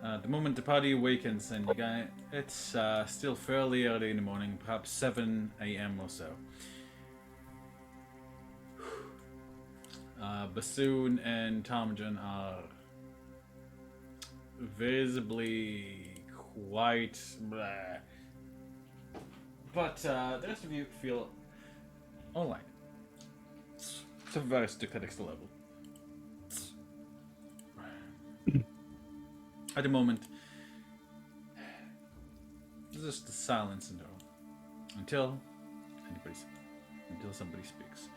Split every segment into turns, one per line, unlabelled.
The moment the party awakens, and you guys, it's still fairly early in the morning, perhaps 7 a.m. or so. Bassoon and Ptarmigan are visibly quite bleh. But the rest of you feel alright. To a very stochastic level. At the moment, there's just the silence in the room. Until somebody speaks.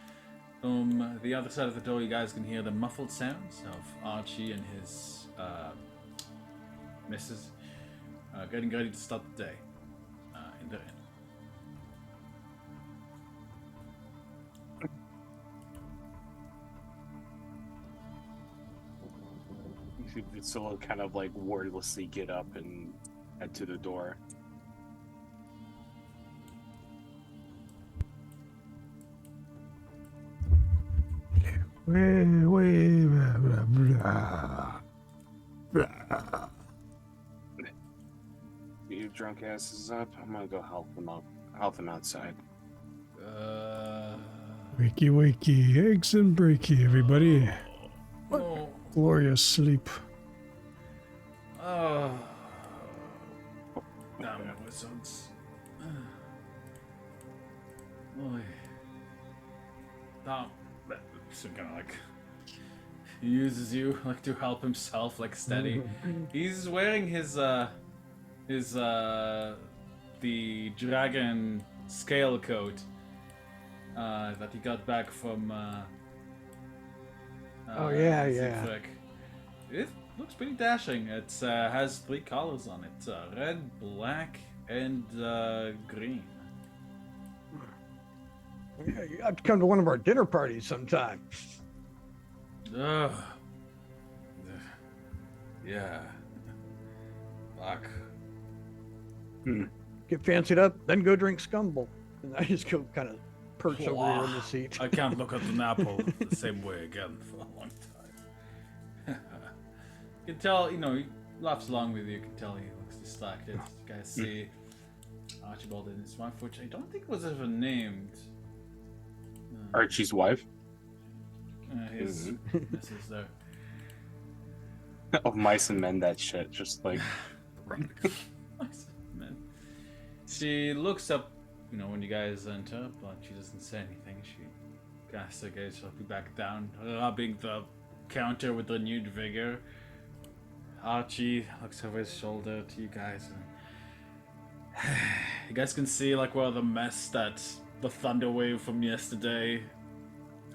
From the other side of the door, you guys can hear the muffled sounds of Archie and his missus getting ready to start the day in their inn.
Scylla kind of like wordlessly get up and head to the door. You drunk asses up. I'm gonna go help them up. Help them outside.
Wakey, wakey, eggs and breaky, everybody.
Oh.
Glorious sleep.
Oh. Damn wizards. Boy. Damn. So kind of like he uses you like to help himself, like steady. He's wearing his the dragon scale coat that he got back from
Oh, yeah.
Siegfried. It looks pretty dashing. It has 3 colors on it: red, black, and green.
Yeah, you have to come to one of our dinner parties sometime.
Ugh. Yeah. Fuck.
Get fancied up, then go drink Scumble. And I just go kind of perch over here in the seat.
I can't look at an apple the same way again for a long time. You can tell, you know, he laughs along with you. You can tell he looks distracted. You guys see Archibald and his wife, which I don't think was ever named.
Archie's wife.
His missus there.
Of mice and men, that shit. Just like.
Man. She looks up, you know, when you guys enter, but she doesn't say anything. She casts her gaze sharply back down, rubbing the counter with renewed vigor. Archie looks over his shoulder to you guys, and you guys can see like where the mess that the thunder wave from yesterday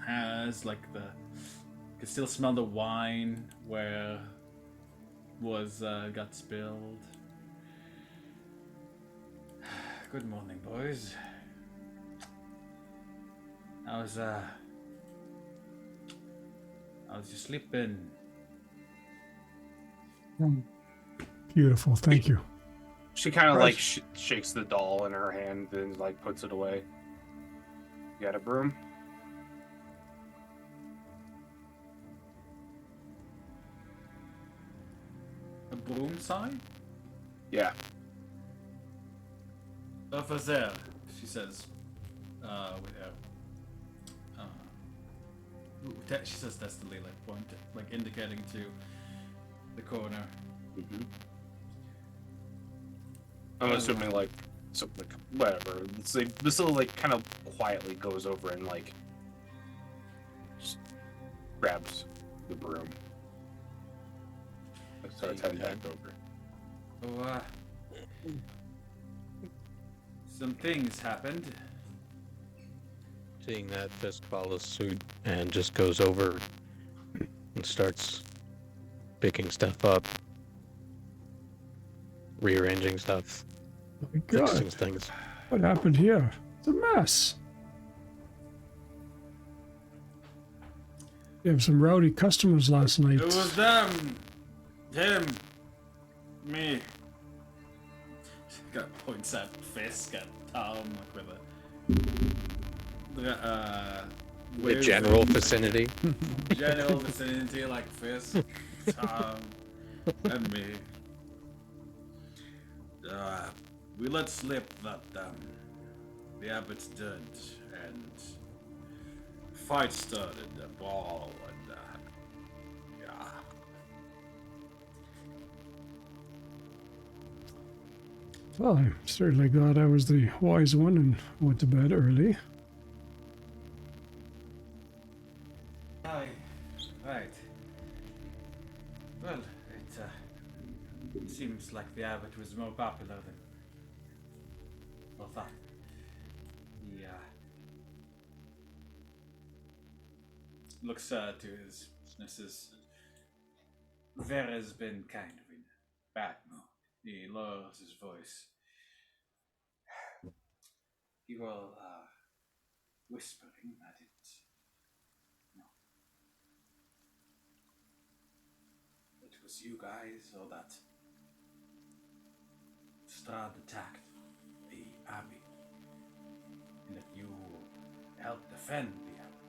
has, like you can still smell the wine where was got spilled. Good morning, boys. How's you sleeping?
Beautiful, thank you.
She kind of like shakes the doll in her hand and like puts it away. You got a broom?
A broom sign?
Yeah.
Over there, she says, with her. She says testily, like point, like indicating to the corner.
Mm-hmm. I'm assuming like something, whatever. Let's say this little like kind of quietly goes over and like just grabs the broom. Like starts heading back over.
Oh, some things happened.
Seeing that, Fisk follows suit and just goes over and starts picking stuff up, rearranging stuff,
Oh my
fixing
God,
things.
what happened here? It's a mess. You have some rowdy customers last night.
It was them, him, me. Got points at Fisk at Tom like with a
The general vicinity.
general vicinity like Fisk, Tom, and me. we let slip that the abbot's dead, and fight started, a brawl, and yeah.
Well, I'm certainly glad I was the wise one and went to bed early.
Aye, right. Well, it seems like the abbot was more popular than I thought. He looks to his Mrs. Vera's been kind of in a bad mood. He lowers his voice. He will whispering that it was you guys, or that Strahd attacked the abbey, and that you helped defend the abbey.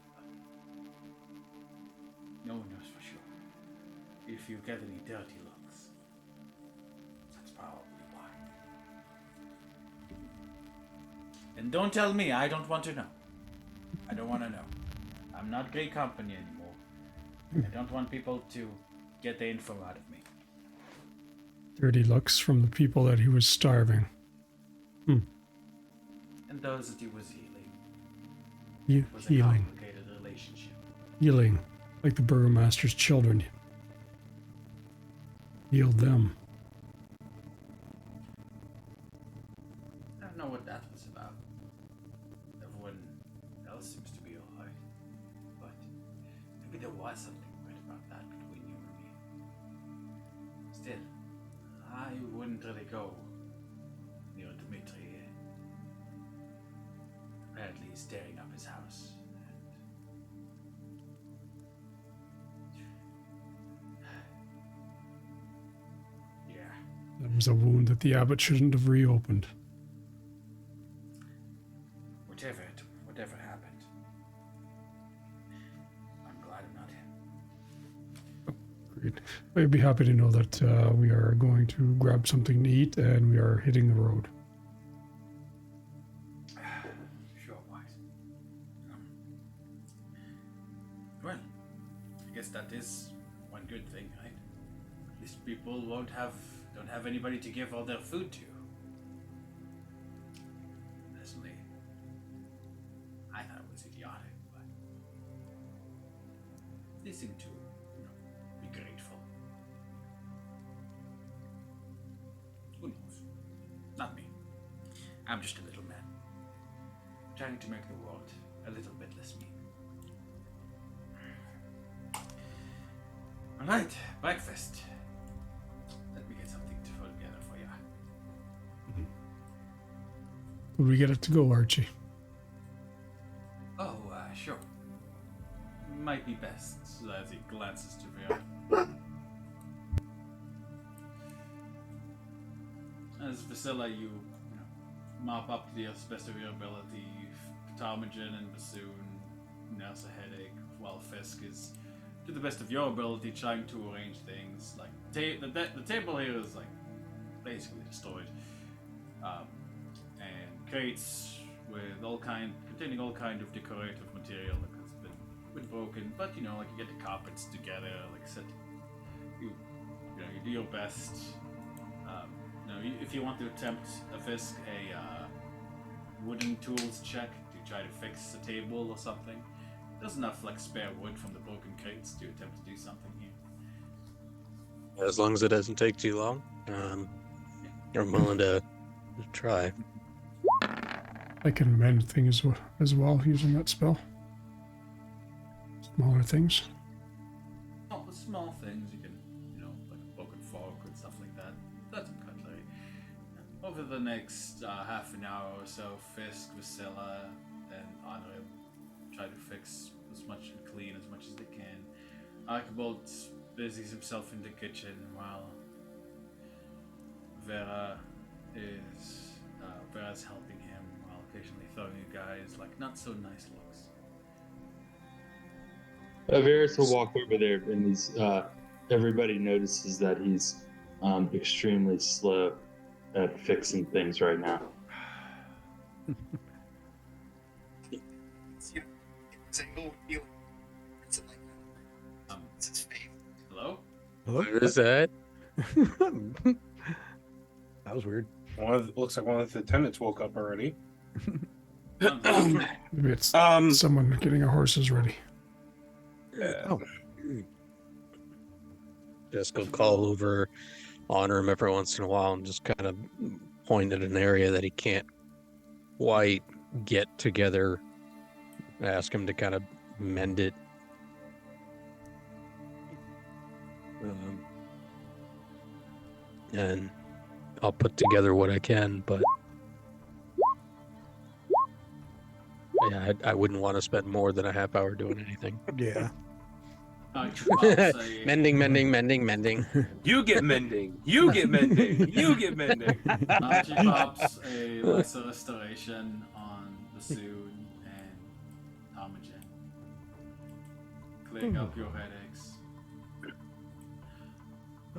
No one knows for sure. If you get any dirty looks, that's probably why. And don't tell me, I don't want to know. I don't want to know. I'm not great company anymore. I don't want people to get the info out of me.
Dirty looks from the people that he was starving.
And those that he was healing. It was a
Healing.
complicated relationship.
Healing. Like the burgomaster's children. Healed them.
I don't know what that was about. Everyone else seems to be alright. But maybe there was something right about that between you and me. Still, I wouldn't really go near Dmitri. Apparently he's tearing up his house. And yeah.
That was a wound that the abbot shouldn't have reopened.
Whatever happened, I'm glad I'm not him.
Great. I'd be happy to know that we are going to grab something to eat and we are hitting the road.
Sure, wise. Well, I guess that is one good thing, right? At least people don't have anybody to give all their food to. Personally, I thought it was idiotic, but they seem to, be grateful. Who knows? Not me. I'm just a little man, trying to make the world a little bit less mean. Alright, breakfast. Let me get something to put together for you.
Would we get it to go, Archie?
Oh, sure. Might be best, as he glances to Vera. As Vasilla, you mop up to the best of your ability. Ptarmigan and Bassoon nurse a headache, while Fisk is, to the best of your ability, trying to arrange things. Like the table here is like basically destroyed, and crates with containing all kind of decorative material that has been broken. But you get the carpets together, like set. You do your best. If you want to attempt a Fisk a wooden tools check to try to fix a table or something. There's enough spare wood from the broken crates to attempt to do something here.
As long as it doesn't take too long, I'm willing to try.
I can mend things as well using that spell. Smaller things.
Oh, the small things you can, like a broken fork and stuff like that. That's some cutlery. Over the next half an hour or so, Fisk, Vasilla, and Honorable try to fix as much and clean as much as they can. Archibald busies himself in the kitchen while Vera's helping him, while occasionally throwing you guys not so nice looks.
Varys will walk over there, and everybody notices that he's extremely slow, at fixing things right now.
It's his face. Hello?
What is that?
That was weird.
Looks like one of the attendants woke up already.
Maybe it's
Um,
someone getting our horses ready.
Oh,
Just go call over, honor him every once in a while, and just kind of point at an area that he can't quite get together. Ask him to kind of mend it. And I'll put together what I can, but yeah, I wouldn't want to spend more than a half hour doing anything.
yeah.
Mending, mending.
you get mending. You get mending. You get mending.
Archie pops a lesser restoration on Bassoon and Tomagen. Clearing up your headaches.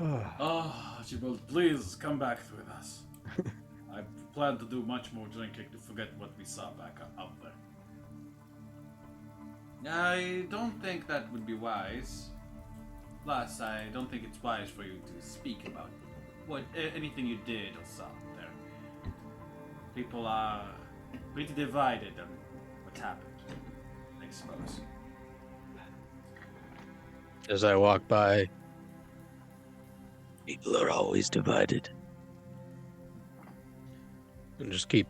Oh, Archibald, please come back with us. I plan to do much more drinking to forget what we saw back up there. I don't think that would be wise. Plus, I don't think it's wise for you to speak about anything you did or saw there. People are pretty divided on what happened, I suppose.
As I walk by, people are always divided. And just keep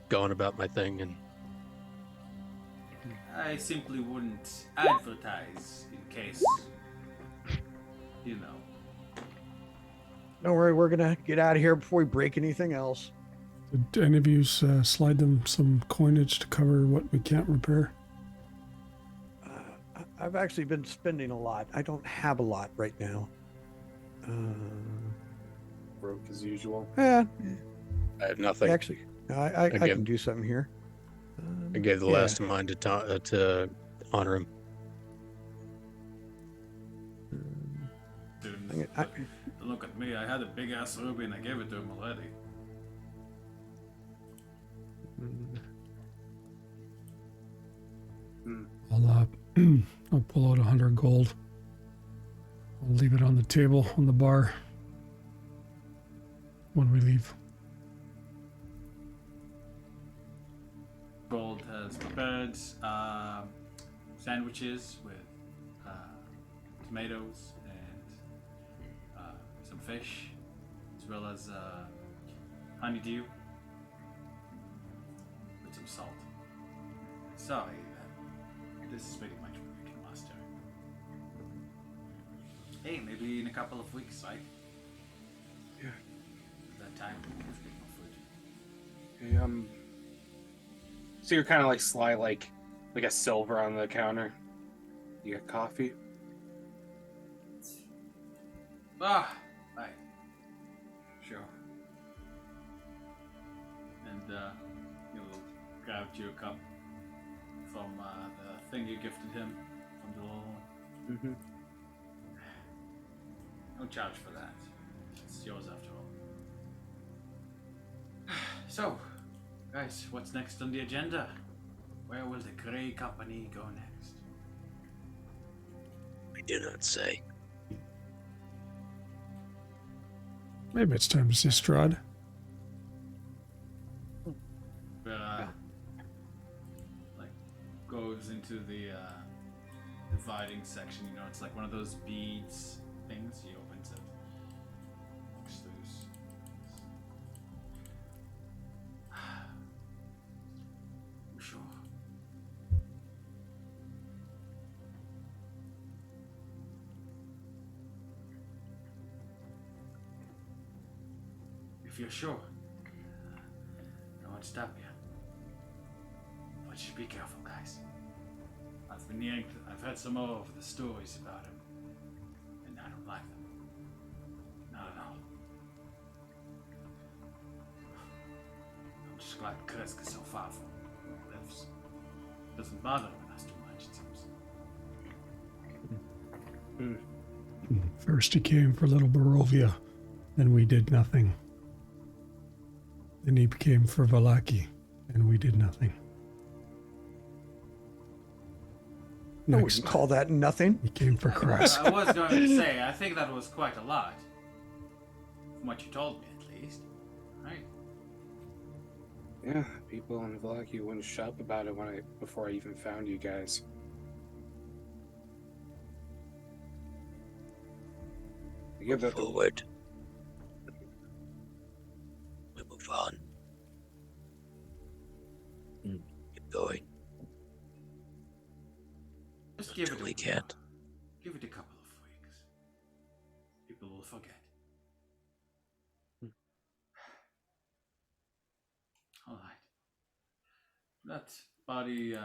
going about my thing. And
I simply wouldn't advertise in case, you know.
Don't worry, we're gonna get out of here before we break anything else.
Did any of you slide them some coinage to cover what we can't repair?
I've actually been spending a lot. I don't have a lot right now.
Broke as usual.
Yeah,
I have nothing.
actually, I
Again.
can do something here.
I gave the
Yeah.
last of mine to honor him.
Dude, don't look at me. I had a big ass ruby and I gave it to him already.
I'll pull out 100 gold. I'll leave it on the table on the bar when we leave.
Gold has prepared sandwiches with tomatoes and some fish, as well as honeydew with some salt. Sorry that this is pretty much what we can muster. Hey, maybe in a couple of weeks, right?
Yeah.
At that time, we can speak more food.
Hey, so you're kind of like sly, like a silver on the counter. You got coffee?
Ah, right. Sure. And he'll grab you a cup from the thing you gifted him from the little one.
Mm-hmm.
No charge for that. It's yours after all. So, guys, what's next on the agenda? Where will the Grey Company go next?
I do not say.
Maybe it's time to see Strahd.
Like, goes into the dividing section, you know, it's like one of those beads things. He opens it. Looks through. Sure. If you're sure, I won't stop you. But just be careful, guys. I've been hearing, I've heard some more of the stories about him, and I don't like them. Not at all. I'm just glad Kresk is so far from where he lives. Doesn't bother with us too much, it seems.
First he came for little Barovia, then we did nothing. Then he came for Valaki, and we did nothing.
I
Next,
wouldn't call that nothing.
he came for Krask.
I was going to say, I think that was quite a lot. From what you told me, at least. Right.
Yeah, people in Vallaki wouldn't shut up about it before I even found you guys. I give that the
Forward. We move on. Keep going.
Just give it
Until we
a
can't.
Give it a couple of weeks. People will forget. All right. That body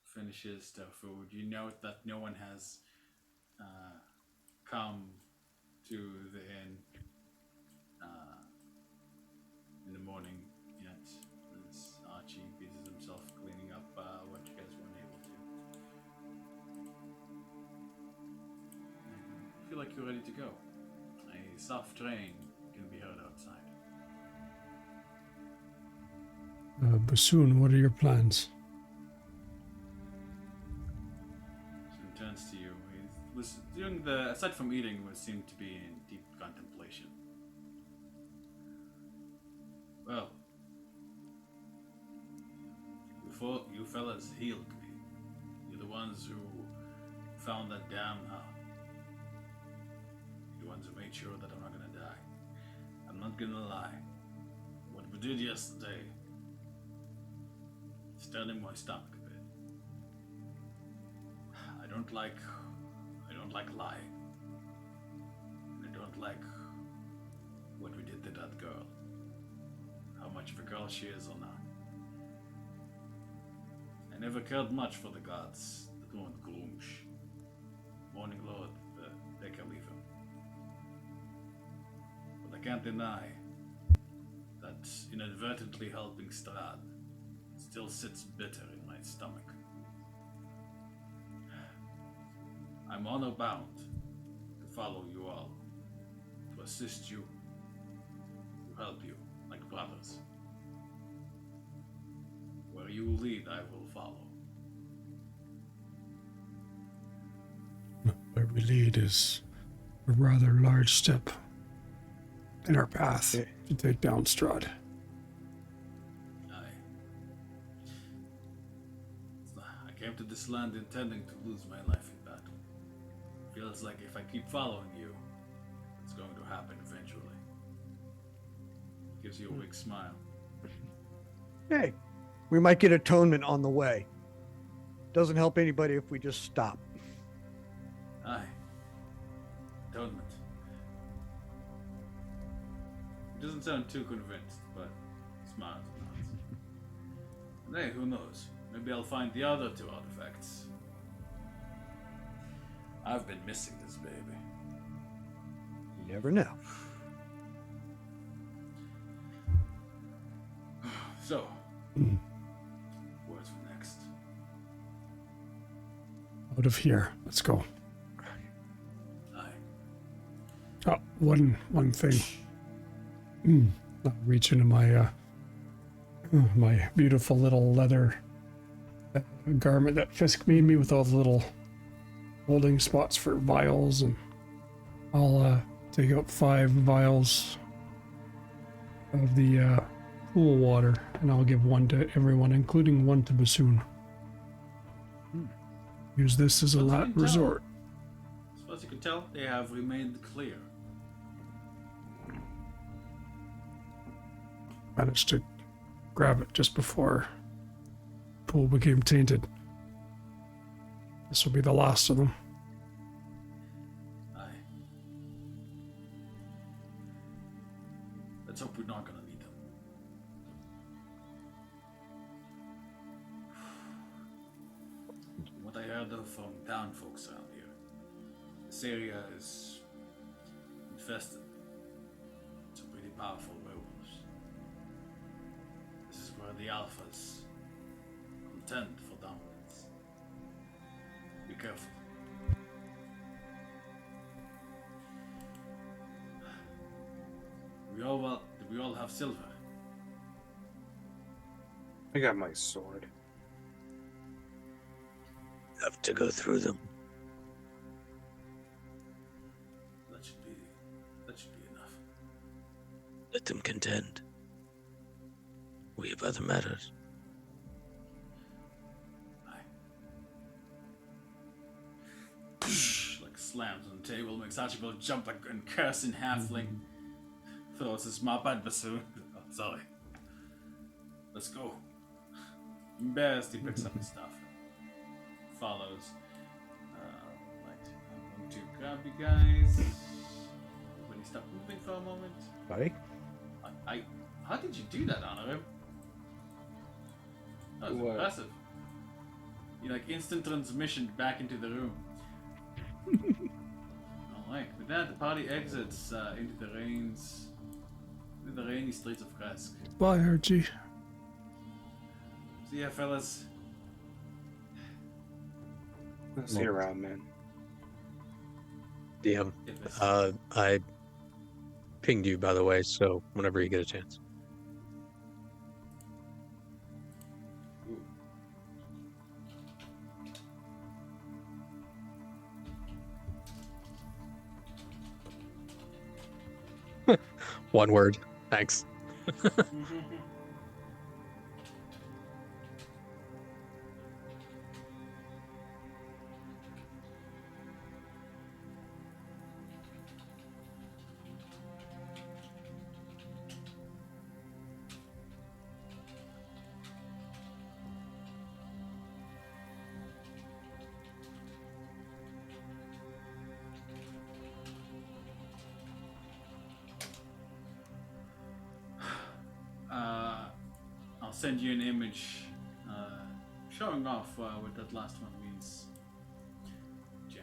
finishes their food. You note that no one has come to the inn in the morning yet. As Archie busies himself cleaning up what you guys weren't able to. I feel like you're ready to go. A soft rain can be heard outside.
Bassoon, what are your plans?
Soon turns to you. He was doing aside from eating, was seemed to be in deep contemplation. Well, before you fellas healed me, you're the ones who found that damn hut. You're the ones who made sure that I'm not gonna die. I'm not gonna lie. What we did yesterday is turning my stomach a bit. I don't like lying. And I don't like what we did to that girl. How much of a girl she is or not. I never cared much for the gods, the Lord Gloomsh. Morning Lord, they can leave him. But I can't deny that inadvertently helping Strahd still sits bitter in my stomach. I'm honor bound to follow you all, to assist you, to help you like brothers. Where you lead, I will follow.
Where we lead is a rather large step in our path to take down Strahd.
I came to this land intending to lose my life in battle. Feels like if I keep following you, it's going to happen eventually. Gives you a big smile.
Hey, we might get atonement on the way. Doesn't help anybody if we just stop.
Aye. Atonement. He doesn't sound too convinced, but he smiles and nods. Hey, who knows? Maybe I'll find the other two artifacts. I've been missing this baby.
You never know.
So, what's next?
Out of here. Let's go.
Aye.
Oh, one thing. I'll reach into my my beautiful little leather garment that Fisk made me with all the little holding spots for vials, and I'll take out 5 vials of the pool water, and I'll give 1 to everyone, including 1 to Bassoon. Use this as a last resort.
As far as you can tell, they have remained clear.
Managed to grab it just before the pool became tainted. This will be the last of them.
Aye. Let's hope we're not gonna need them. What I heard from town folks around here, this area is infested with some pretty powerful werewolves. This is where the alphas contend for dominance. Be careful. We all have silver.
I got my sword.
Have to go through them.
That should be enough.
Let them contend. We have other matters.
Like slams on the table, makes Archibald jump like and curse in halfling. Throws his mop at bassoon. Oh, sorry. Let's go. Embarrassed, he picks up his stuff. Follows. Right. I'm going to grab you guys. Everybody stop moving for a moment.
Buddy?
How did you do that, Honorable? That was
What?
impressive. You like instant transmission back into the room. Alright, with that, the party exits into the rainy streets of Kresk.
Bye, Archie.
See ya, fellas.
See you around, man.
DM.
If it's-
I pinged you, by the way, so whenever you get a chance.
Ooh.
One word. Thanks.
I'll send you an image showing off what that last one means. Yeah.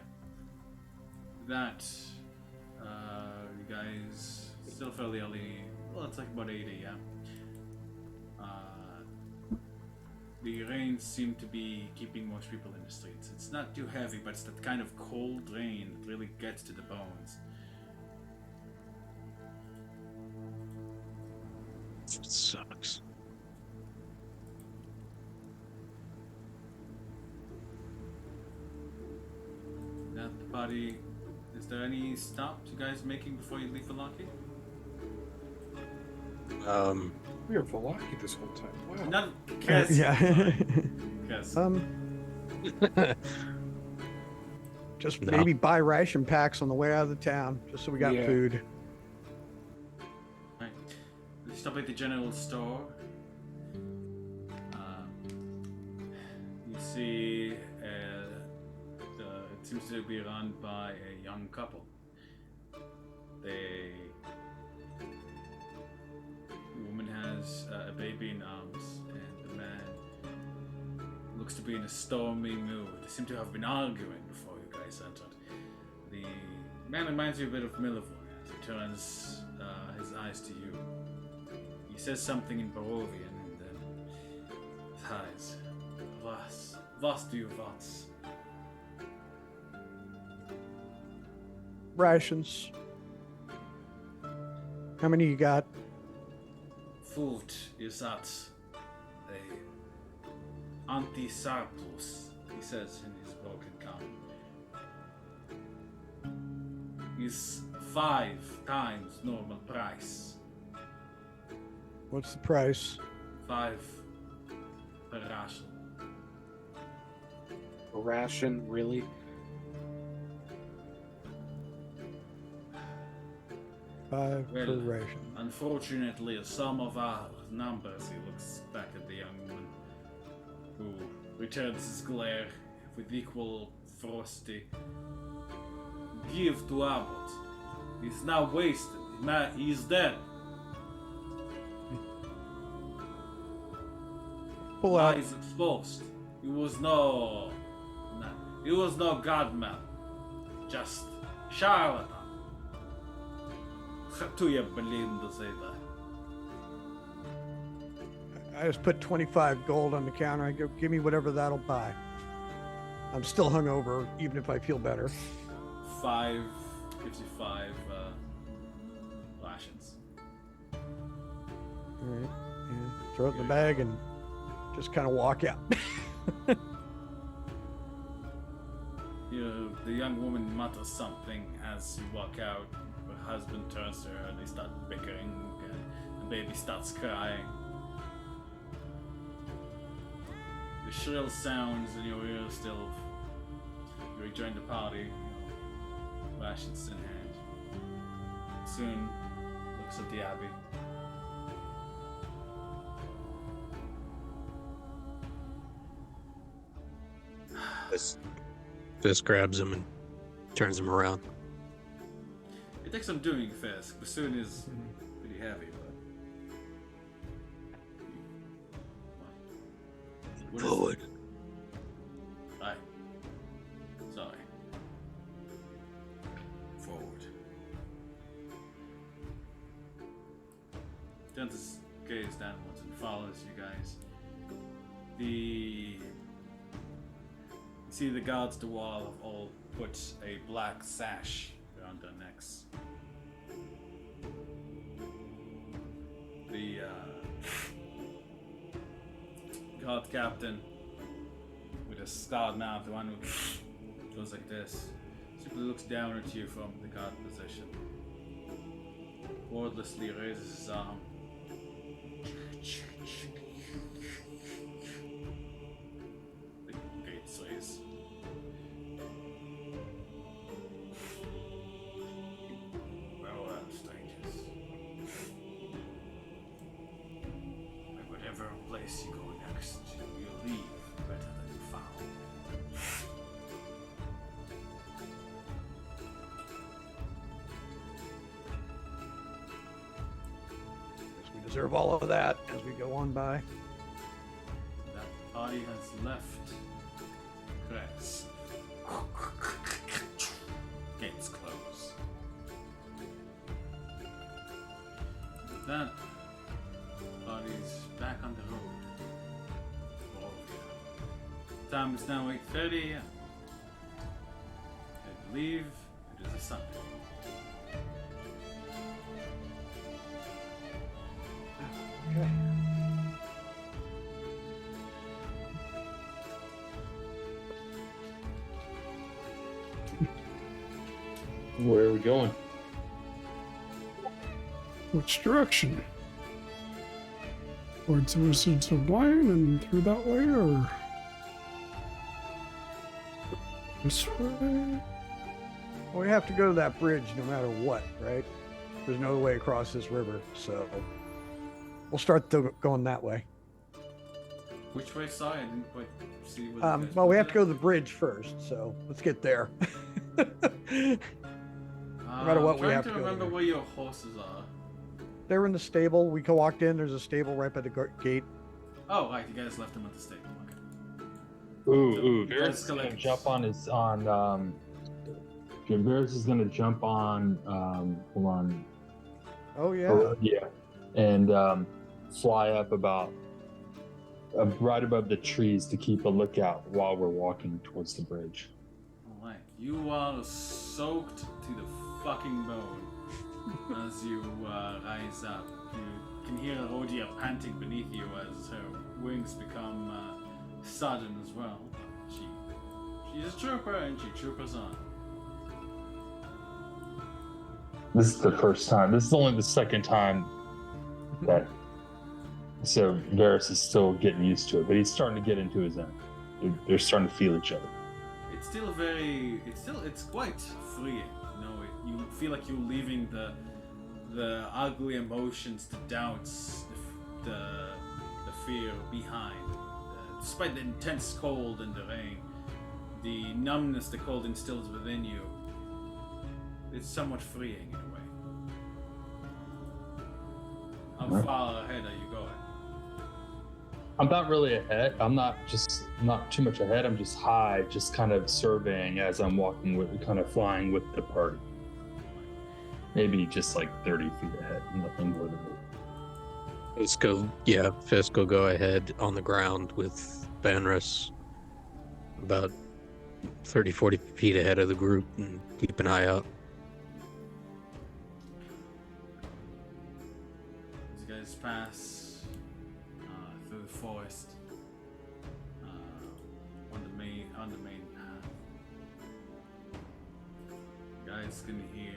That, you guys still fairly early. Well, it's like about 8 a.m. The rain seemed to be keeping most people in the streets. It's not too heavy, but it's that kind of cold rain that really gets to the bones.
It sucks.
That the party. Is there any stops you guys making before you leave Valaki?
We were Velaki this whole time. Wow.
Not Kes.
Yeah.
Kes.
Just
No.
maybe buy ration packs on the way out of the town, just so we got
Yeah.
food.
Right. We stop at the general store. You see, it seems to be run by a young couple. The woman has a baby in arms, and the man looks to be in a stormy mood. They seem to have been arguing before you guys entered. The man reminds you a bit of Milivoy as he turns his eyes to you. He says something in Barovian and then sighs. Was do you want?
Rations. How many you got?
Food is at a anti-surplus, he says in his broken common. Is 5 times normal price.
What's the price?
5 per ration.
A ration, really?
Five per
Well,
ration.
Unfortunately, some of our numbers, he looks back at the young woman, who returns his glare with equal ferocity. Give to Abbott. He's now wasted. He is dead.
Pull out.
Lies exposed. He was no godman. Just charlatan. To you believe to say that.
I just put 25 gold on the counter. I go, give me whatever that'll buy. I'm still hungover, even if I feel better.
55 rations.
All right. Yeah. Throw it in the bag and just kind of walk out.
The young woman mutters something as you walk out. Her husband turns to her and they start bickering, and the baby starts crying. The shrill sounds in your ears still. You rejoin the party, rations in hand. Soon looks at the abbey.
Fisk grabs him and turns him around.
It takes some doing, Fisk. The soon is pretty heavy, but. What is
Forward.
it? Aye. Sorry. Forward. Turns his gaze downwards and follows you guys. You see the guards at the wall have all put a black sash around their necks. The guard captain with a scarred mouth, the one who goes like this, simply looks down at you from the guard position. Wordlessly raises his arm. The gate sways. Well, strangers. At whatever place you go next, you leave better than you found.
Guess we deserve all of that as we go on by.
That party has left Cress. Gates close. With that, party's back on the road. For all of you. Time is now 8:30 a.m. I believe it is a Sunday.
Okay.
Where are we going?
Which direction? Towards the Wizards of Wine and through that way, or this way?
Well, we have to go to that bridge no matter what, right? There's no way across this river, so we'll start going that way.
Which way? Sorry, I didn't quite see what. you guys
Well, we
put
have to
there.
go to the bridge first, so let's get there. No matter what,
I'm
we
trying
have
to
to go
remember
there.
where your horses are.
They're in the stable. We walked in. There's a stable right by the gate.
Oh, right, you guys left them at the stable. Okay.
Ooh,
You guys
Varys is gonna
collect-
jump on Varys is gonna jump on hold on.
Oh yeah.
Oh, yeah. And fly up about right above the trees to keep a lookout while we're walking towards the bridge.
Alright, you are soaked to the fucking bone as you rise up. You can hear Rodia panting beneath you as her wings become sudden as well. She's a trooper and she troopers on.
This is the first time. This is only the second time that. So Varys is still getting used to it, but he's starting to get into his own. They're starting to feel each other.
It's still it's quite freeing. You know, you feel like you're leaving the ugly emotions, the doubts, the fear behind. Despite the intense cold and the rain, the numbness the cold instills within you, it's somewhat freeing in a way. How
Right.
far ahead are you going?
I'm not really ahead. I'm not too much ahead. I'm just high, just kind of surveying as I'm walking with, kind of flying with the party. Maybe just like 30 feet ahead, nothing more than that.
Fisk will go ahead on the ground with Banris about 30, 40 feet ahead of the group and keep an eye out.
As you you guys pass through the forest on the main path. You guys can hear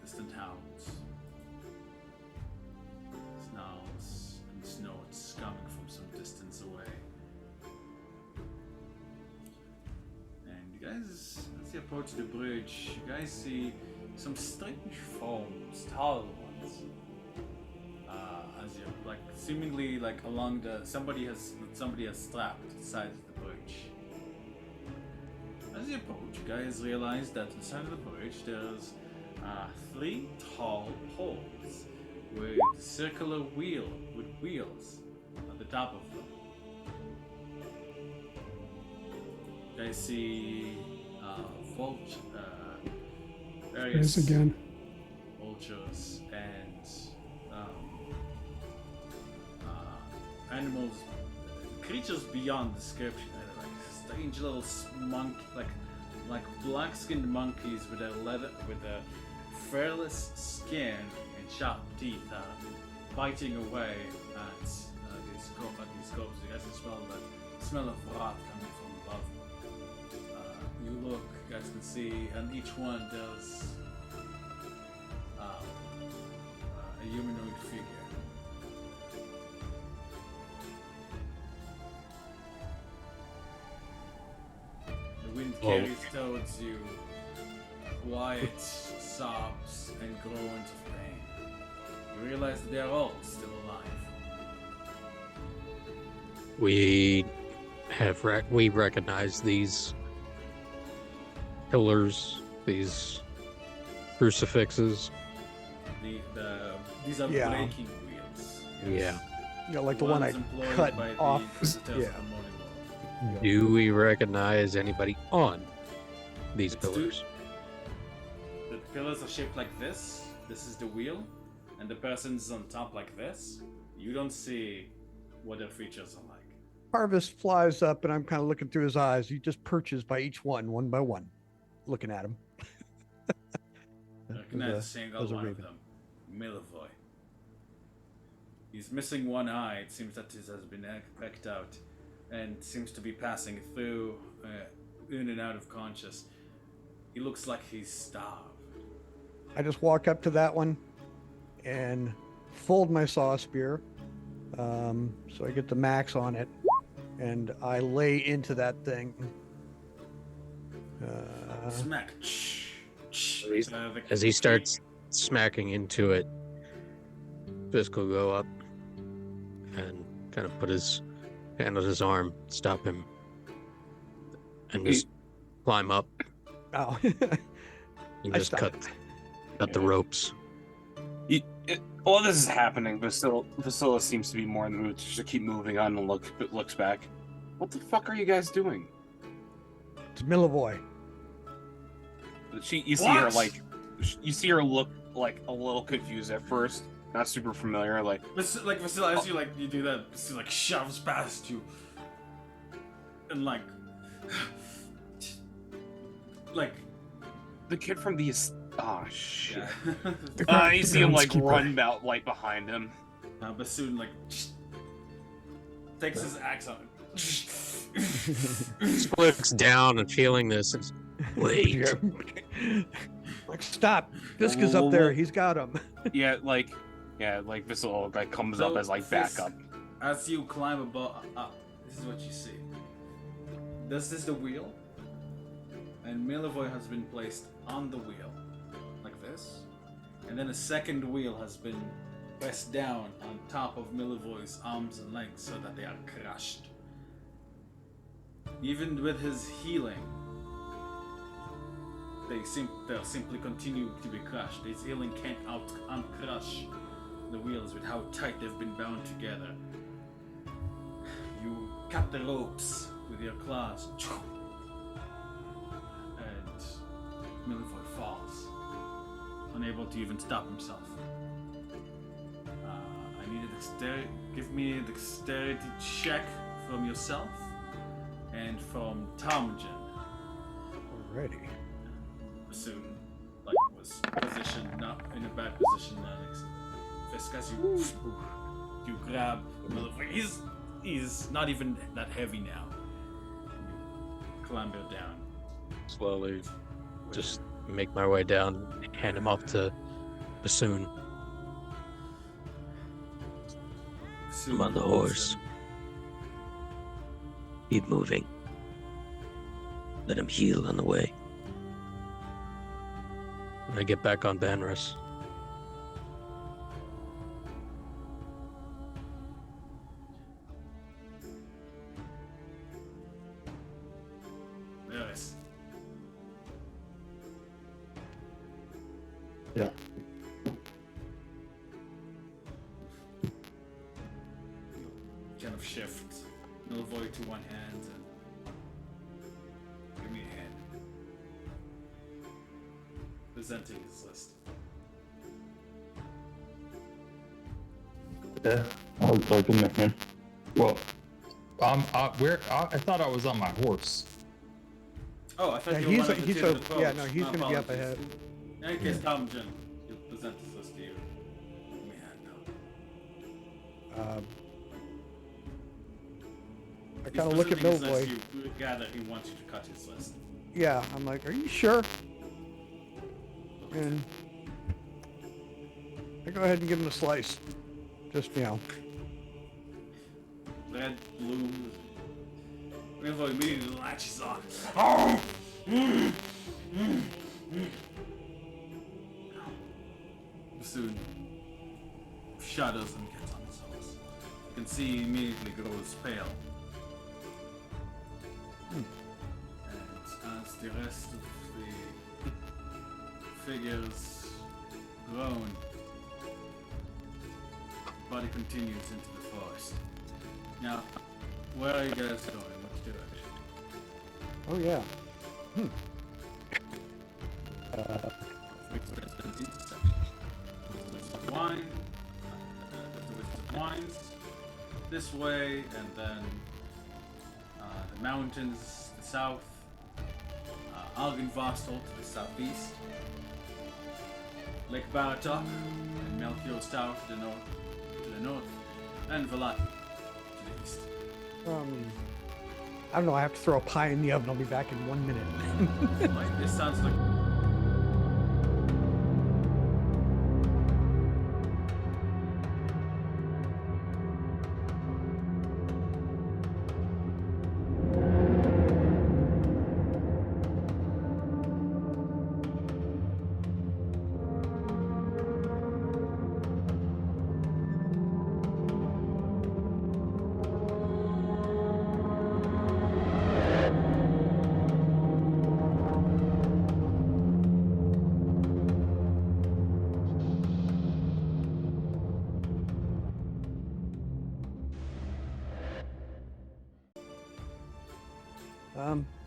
distant howls, snarls, and snorts coming from some distance away. And you guys, as you approach the bridge, you guys see some strange forms, tall ones. As you like, seemingly like along the somebody has strapped to the side of the bridge. As you approach, you guys realize that on the side of the bridge there's 3 tall poles with circular wheels at the top of them. You guys see various
There's again.
vultures and animals, creatures beyond description, like strange little like black-skinned monkeys with a fearless skin and sharp teeth, biting away at these corpses. You guys can smell the smell of rot coming from above. You look, you guys can see, and each one there's a humanoid figure. The wind carries towards you quiet sobs and groans of pain. You realize that they are all still alive.
We recognize these pillars, these crucifixes.
These are
Yeah.
breaking wheels.
Yeah.
Yeah, like the one I
Ones employed
cut
by the
off.
visitors
Yeah.
of the morning world.
Do we recognize anybody on these
Let's do-
pillars?
The pillars are shaped like this. This is the wheel, and the person's on top like this. You don't see what their features are like.
Harvest flies up, and I'm kind of looking through his eyes. He just perches by each one by one, looking at him.
I recognize a single
as a
one of
raven.
them, Milivoy. He's missing one eye. It seems that his has been pecked out, and seems to be passing through, in and out of conscious. He looks like he's starved.
I just walk up to that one and fold my saw spear, so I get the max on it, and I lay into that thing.
Smack.
As he starts smacking into it, Fisk will go up and kind of put his hand on his arm, stop him, and just climb up
Ow.
and
I
just
stopped.
cut the ropes.
While this is happening, Vasila seems to be more in the mood to just keep moving on and looks back. What the fuck are you guys doing?
It's Milivoy.
You see her look like a little confused at first, not super familiar. Like
Like Vasila, as you do that, Vasila like shoves past you, and like
the kid from the oh shit.
yeah.
You see him like
Groundskeeper.
run out like behind him.
Bassoon like takes his axe on.
Looks down and feeling this. And, wait.
Like, stop. Fisk is up there. He's got him.
Like Vasila like comes up as like backup.
As you climb up, this is what you see. This is the wheel, and Milivoy has been placed on the wheel, like this, and then a second wheel has been pressed down on top of Milivoy's arms and legs so that they are crushed. Even with his healing, they'll simply continue to be crushed. His healing can't uncrush the wheels with how tight they've been bound together. You cut the ropes with your claws, and Milivoy falls, unable to even stop himself. I need a dexterity. Give me a dexterity check from yourself and from Tomjin.
Alrighty.
Soon, like was position, not in a bad position, Alex. Fisk, as you grab Military. He's not even that heavy now. You clamber down.
Slowly, just make my way down, hand him off to Bassoon.
Soon
I'm on the horse. Keep moving. Let him heal on the way.
And I get back on Banris.
Yes.
Yeah.
Kind of shift Milvoy to one hand and give me a hand. Presenting his list.
Yeah, I'll give him a hand. Well, I thought I was on my horse.
Oh, I thought
Yeah,
you were
he's
one of the
he's
two
a
that
yeah
approached.
no he's
My
gonna be up
apologies.
ahead.
In any case, Talmudin, he'll present his list to you. Give me a hand now.
I
He's
kind of look at
presenting his list,
Milvoy.
You gather he wants you to cut his list.
Yeah, I'm like, are you sure? And I go ahead and give him a slice. Just
Red, blue. Milvoy immediately latches on. Oh! Soon shudders and gets on his horse. You can see he immediately grows pale. And as the rest of the figures groan, the body continues into the forest. Now, where are you guys going? Which direction?
Oh yeah.
Wine, the wines this way, and then the mountains to the south, Algenvostel to the southeast, Lake Baratok and Melchior Tower to the north, and Velaki to the east.
I don't know. I have to throw a pie in the oven. I'll be back in 1 minute.
Like, this sounds like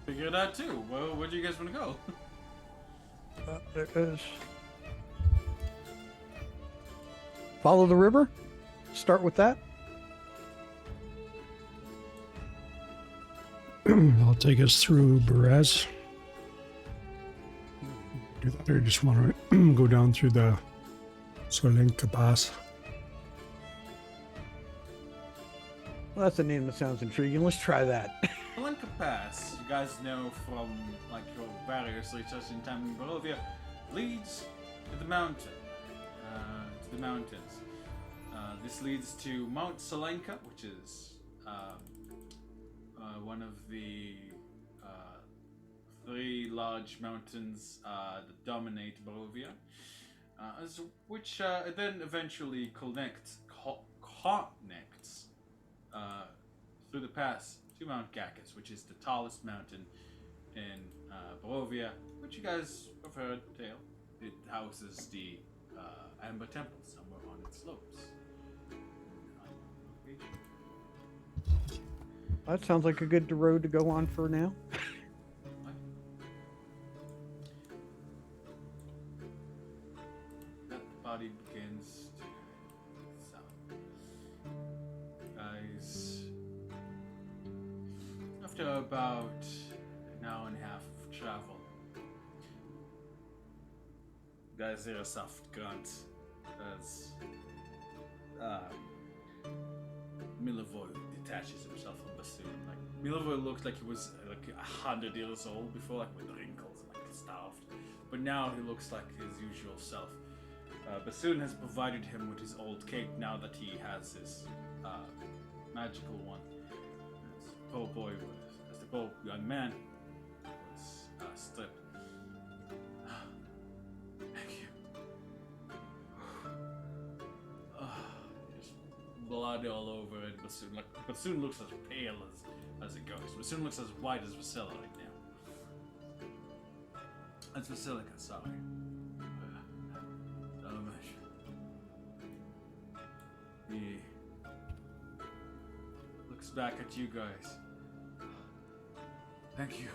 figure it out too. Where do you guys want to go?
There is. Follow the river. Start with that.
I'll take us through Berez. Do that, or just want to go down through the Solenka Pass.
Well, that's a name that sounds intriguing. Let's try that.
Solenka Pass, you guys know from like your various research in time in Barovia, leads to the mountain, to the mountains. This leads to Mount Solenka, which is one of the three large mountains that dominate Barovia, which then eventually connects through the pass to Mount Gacus, which is the tallest mountain in Barovia, which you guys have heard tale. It houses the Amber Temple somewhere on its slopes.
That sounds like a good road to go on for now.
That body begins to south. Guys, after about an hour and a half of travel, guys hear a soft grunt as Milivoy detaches himself from Bassoon. Like Milivoy looked like he was like 100 years old before, like with wrinkles and like starved. But now he looks like his usual self. Bassoon has provided him with his old cape now that he has his magical one. As the poor boy was, as the poor young man was stripped. Thank you. Just blood all over it. Bassoon looks as pale as it goes. Bassoon looks as white as Vasilla right now. That's Basilica, sorry. He looks back at you guys. Thank you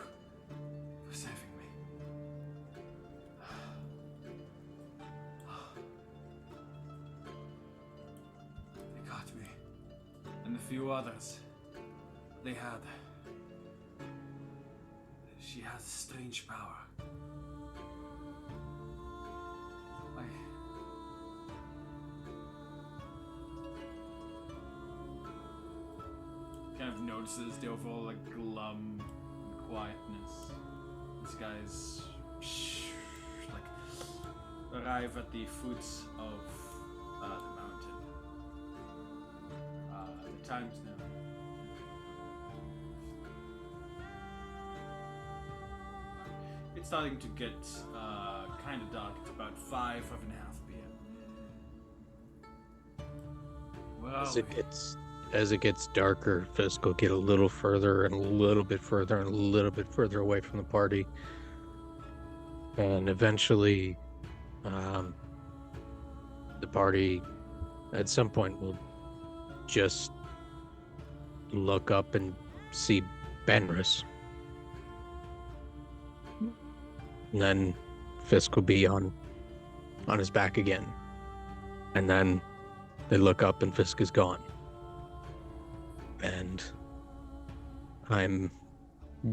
for saving me. They got me. And a few others. They had. She has strange power. Kind of notices the overall like glum quietness. These guys like arrive at the foot of the mountain. The time's now. It's starting to get kind of dark. It's about 5:30 p.m. Well,
As it gets darker, Fisk will get a little further and a little bit further and a little bit further away from the party. And eventually, the party at some point will just look up and see Benris. And then Fisk will be on his back again. And then they look up and Fisk is gone. And I'm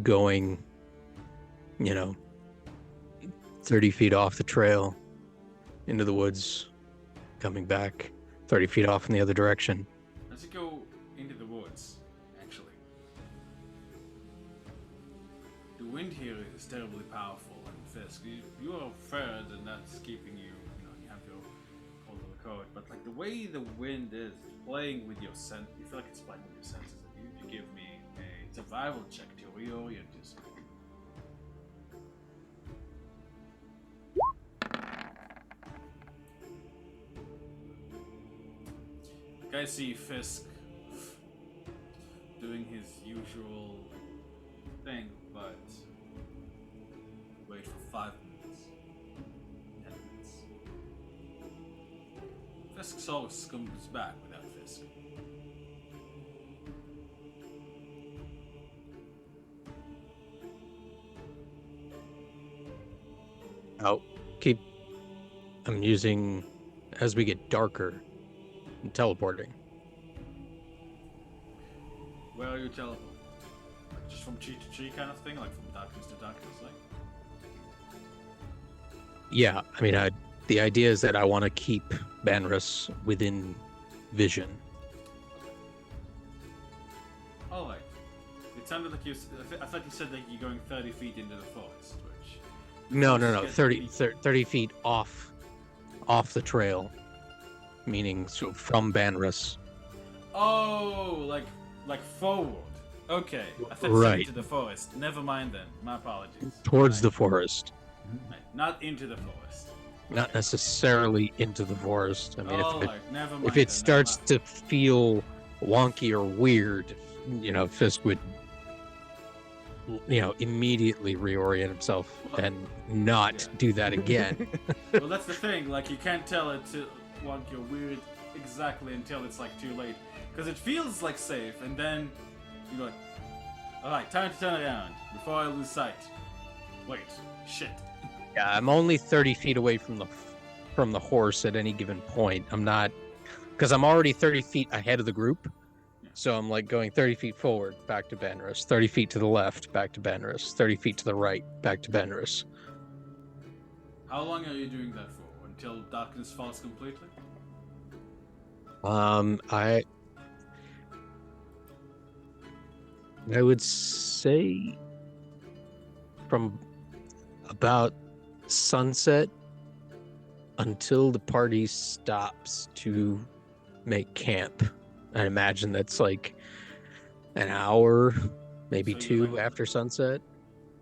going, 30 feet off the trail into the woods, coming back 30 feet off in the other direction.
Let's go into the woods, actually. The wind here is terribly powerful, and Fisk, you are fair, and that's keeping you, you have your hold of the code, but like the way the wind is playing with your sense, you feel like it's playing with your senses. You give me a survival check to reorient yourself. You guys see Fisk doing his usual thing, but wait for 5 minutes. 10 minutes. Fisk always comes back without Fisk.
I'm using, as we get darker, I'm teleporting.
Where are you teleporting? Like just from tree to tree kind of thing? Like from darkness to darkness, like?
Yeah, I mean, the idea is that I want to keep Banrus within vision.
Alright. It sounded like I thought you said that you're going 30 feet into the forest, which...
No, 30 feet off the trail, meaning so from Banrus.
Oh, like forward. Okay, I thought you said into the forest. Never mind then. My apologies.
Towards the forest.
Right. Not into the forest.
Not necessarily into the forest. I mean,
never mind
if it starts to feel wonky or weird, Fisk would, immediately reorient himself and not do that again.
Well, that's the thing. Like, you can't tell it to wonky or weird exactly until it's like too late, because it feels like safe, and then you're like, all right, time to turn around before I lose sight. Wait, shit.
Yeah, I'm only 30 feet away from the horse at any given point. I'm not, because I'm already 30 feet ahead of the group. So I'm like going 30 feet forward, back to Banrus, 30 feet to the left, back to Banrus, 30 feet to the right, back to Banrus.
How long are you doing that for? Until darkness falls completely?
I would say from about sunset until the party stops to make camp. I imagine that's like an hour, maybe
So you
two
like-
after sunset.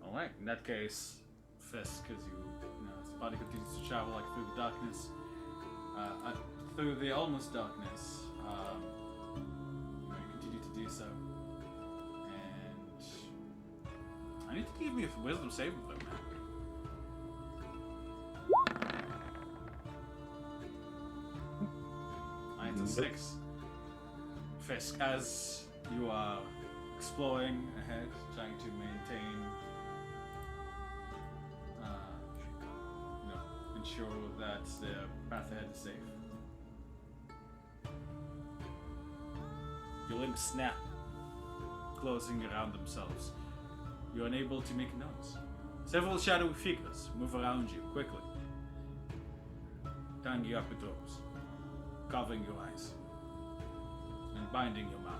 Alright, in that case, Fisk, as his body continues to travel like through the darkness, through the almost darkness, you continue to do so. And I need to give me a wisdom saving throw, man. It's a 6. Fisk, as you are exploring ahead, trying to maintain, ensure that the path ahead is safe. Your limbs snap, closing around themselves. You're unable to make noise. Several shadowy figures move around you quickly, tying you up with ropes, covering your eyes, and binding your mouth.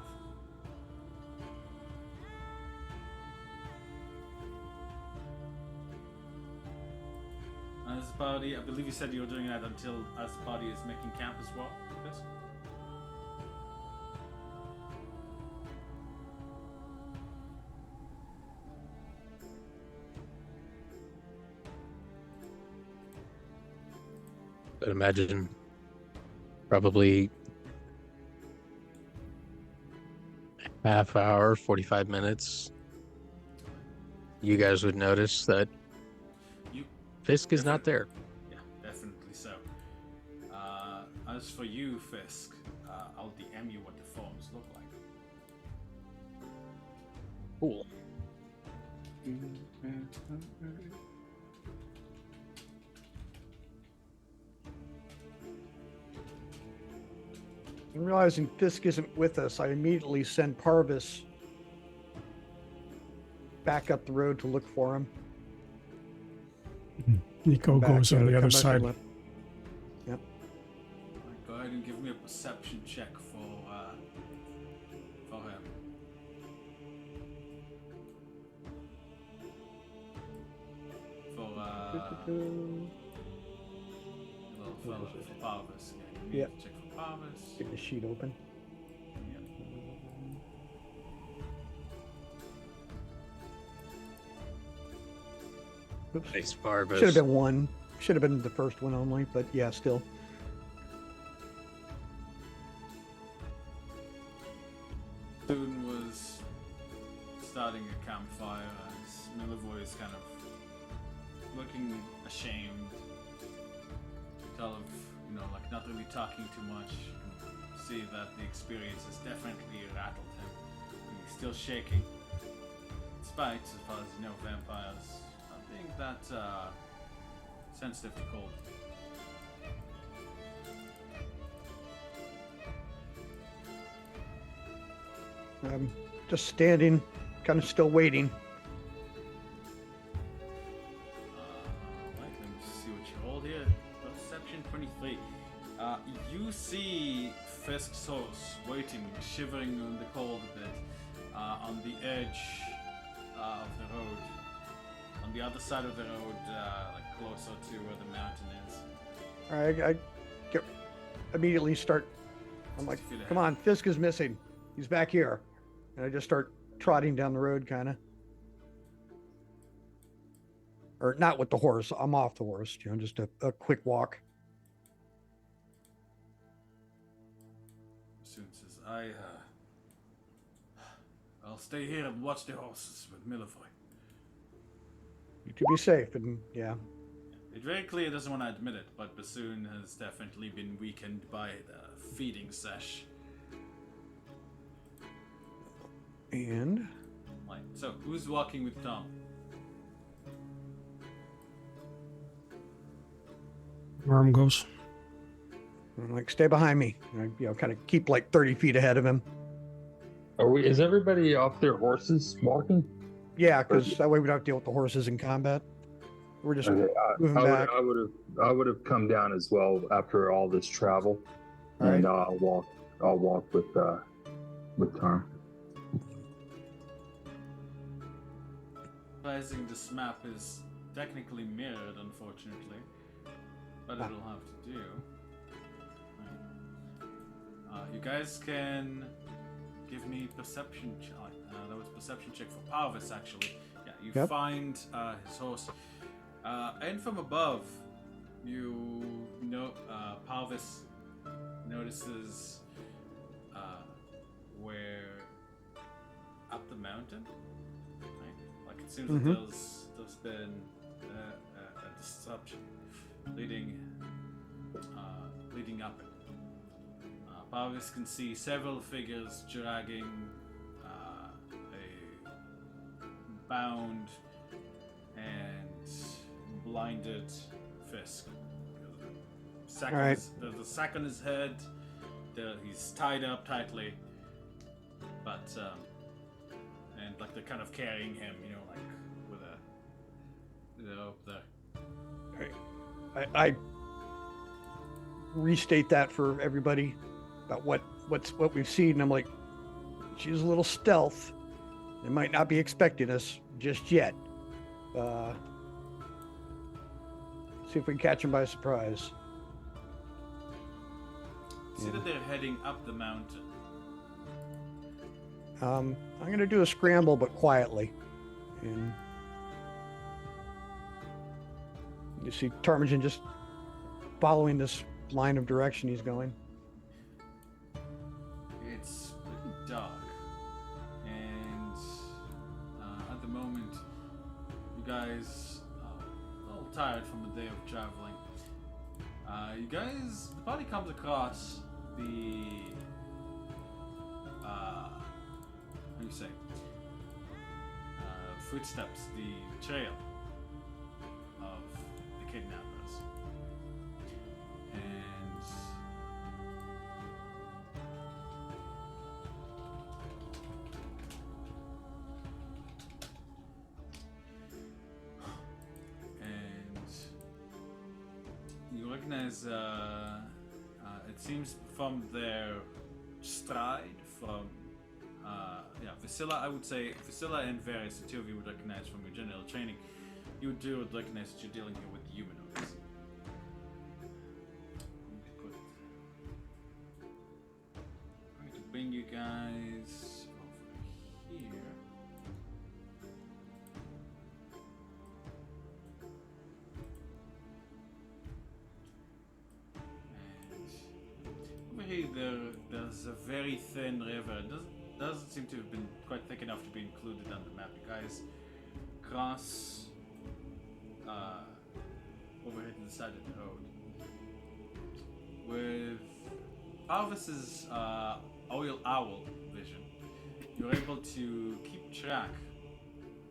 As the party, I believe you said you were doing that until as the party is making camp as well, Chris?
I'd imagine probably half hour, 45 minutes. You guys would notice that
You
Fisk is not there.
Yeah, definitely so. As for you, Fisk, I'll DM you what the forms look like.
Cool.
And realizing Fisk isn't with us, I immediately send Parvis back up the road to look for him.
Nico
Back,
goes on the
come
other
back
side.
left. Yep.
Go ahead and give me a perception check for him. For little fellow for Parvis. Yeah, give me
Yep.
a check for Parvis.
Get the sheet open.
Yep.
Oops.
Nice Barbas.
Should have been one. Should have been the first one only, but yeah, still.
Thune was starting a campfire as Milivoy is kind of looking ashamed. Tell of, like not really talking too much. You can see that the experience has definitely rattled him. He's still shaking. Despite, as far as you know, vampires not being that sensitive to cold.
I'm just standing, kind of still waiting.
Right, let me see what you hold here. Perception 23. You see Fisk's horse waiting, shivering in the cold a bit, on the edge of the road. On the other side of the road, like closer to where the mountain is.
I get, immediately start. I'm like, come on, Fisk is missing. He's back here. And I just start trotting down the road, kind of. Or not with the horse. I'm off the horse, just a quick walk.
Soon says, I'll stay here and watch the horses with Milivoy.
To be safe, and yeah.
It very clear doesn't want to admit it, but Bassoon has definitely been weakened by the feeding sesh.
And
Right, so who's walking with Tom?
Arm goes.
I'm like, stay behind me. And I, kind of keep like 30 feet ahead of him.
Is everybody off their horses walking?
Yeah, because that way we don't have to deal with the horses in combat. We're just
Okay,
moving back.
I would have come down as well after all this travel,
All
and
right.
I'll walk with Tarm.
Realizing this map is technically mirrored, unfortunately, but it'll have to do. You guys can give me perception check. That was perception check for Parvis, actually. Yeah, you
Yep.
find his horse, and from above, you know Parvis notices where up the mountain. Right? Like it seems that there's been a disruption leading up it. Parvis can see several figures dragging a bound and blinded Fisk.
Alright.
There's a sack on his head. He's tied up tightly, but and like they're kind of carrying him, like with a up there.
I restate that for everybody about what we've seen. And I'm like, she's a little stealth. They might not be expecting us just yet. See if we can catch them by surprise.
See that they're heading up the mountain.
I'm gonna do a scramble, but quietly. And you see Tarmogen just following this line of direction he's going.
It's pretty dark, and at the moment, you guys are a little tired from a day of traveling. The party comes across the, how do you say, footsteps, the trail of the kidnappers. And you recognize, it seems from their stride, from Vasilla, I would say, Vasilla and Varys, the two of you would recognize from your general training. You would recognize that you're dealing here with humanoids. I'm going to bring you guys over here. And over here, there's a very thin river. It doesn't seem to have been quite thick enough to be included on the map. You guys cross over here to the side of the road. With Parvis's owl vision, you're able to keep track,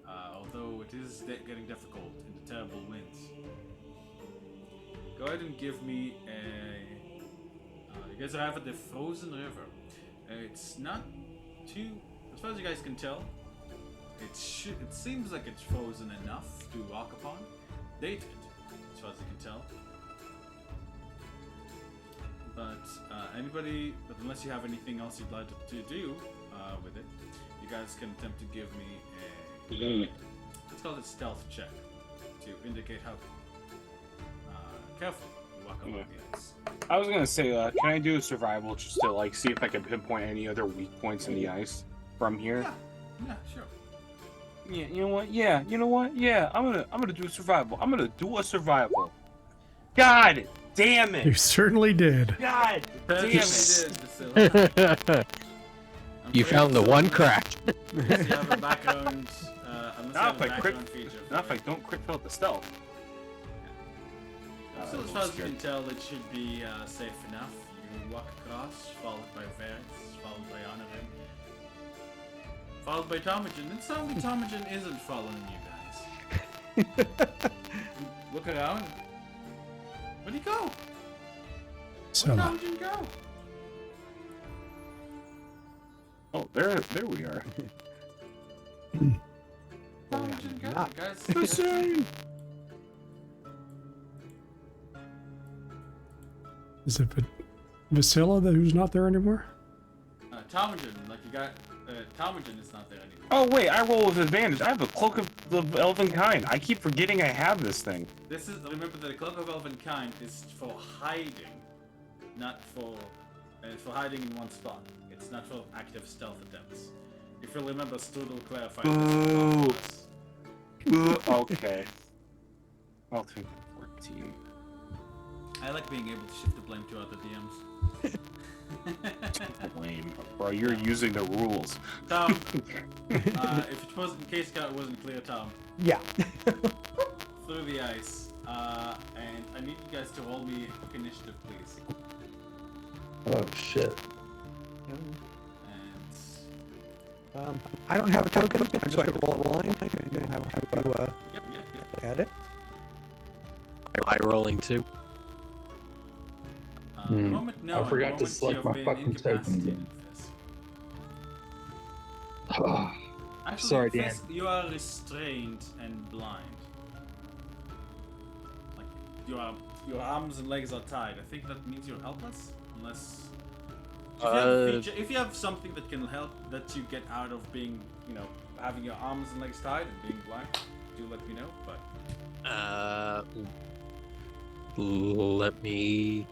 although it is getting difficult in the terrible winds. Go ahead and give me you guys arrive at the frozen river. It's not too, as far as you guys can tell, it seems like it's frozen enough to walk upon. Dated, as far as you can tell. But unless you have anything else you'd like to do with it, you guys can attempt to give me let's call it a stealth check to indicate how careful you walk along the ice.
I was gonna say, can I do a survival just to like see if I can pinpoint any other weak points in the ice from here?
Yeah, sure.
Yeah, you know what? Yeah, I'm gonna do a survival. God damn
You
it!
certainly did.
God damn
Certainly
it!
did, Vasilla.
You found the one crack.
Unless you have a background,
Not if I
feature.
Not if I don't crit fail the stealth.
So as far as you can tell, it should be safe enough. You walk across, followed by Varys, followed by Honorin, followed by Tomagen. And suddenly Tomagen isn't following you guys. Look around. Where'd he go?
So,
Where'd Tomagen go?
Oh, there we are.
Tomagen go,
not
guys.
The same.
Is it Vasilla who's not there anymore?
Talmadgen, like you got, Talmadgen is not there anymore.
Oh wait, I roll with advantage. I have a cloak of the elven kind. I keep forgetting I have this thing.
This is, remember that the Cloak of Elvenkind is for hiding, not for, it's for hiding in one spot. It's not for active stealth attempts. If you remember, Strudel clarified
Ooh.
this. For us.
Okay. I'll take 14.
I like being able to shift the blame to other DMs.
Lame. Bro, you're using the rules.
Tom, if it wasn't, in case it wasn't clear, Tom,
Yeah.
through the ice, and I need you guys to roll me a quick initiative, please.
Oh shit.
And
I don't have a token. I'm just going to roll a line. I'm going to have to
yep.
add it.
Am I rolling too?
The moment, no,
I forgot
the
to
moment
select
you've
my
been
fucking token
incapacitated,
again.
Fizz. Actually,
Sorry,
Fizz, you are restrained and blind. Like your arms and legs are tied. I think that means you're helpless, unless if you have something that can help that you get out of being, having your arms and legs tied and being blind. Do let me know. But
Let me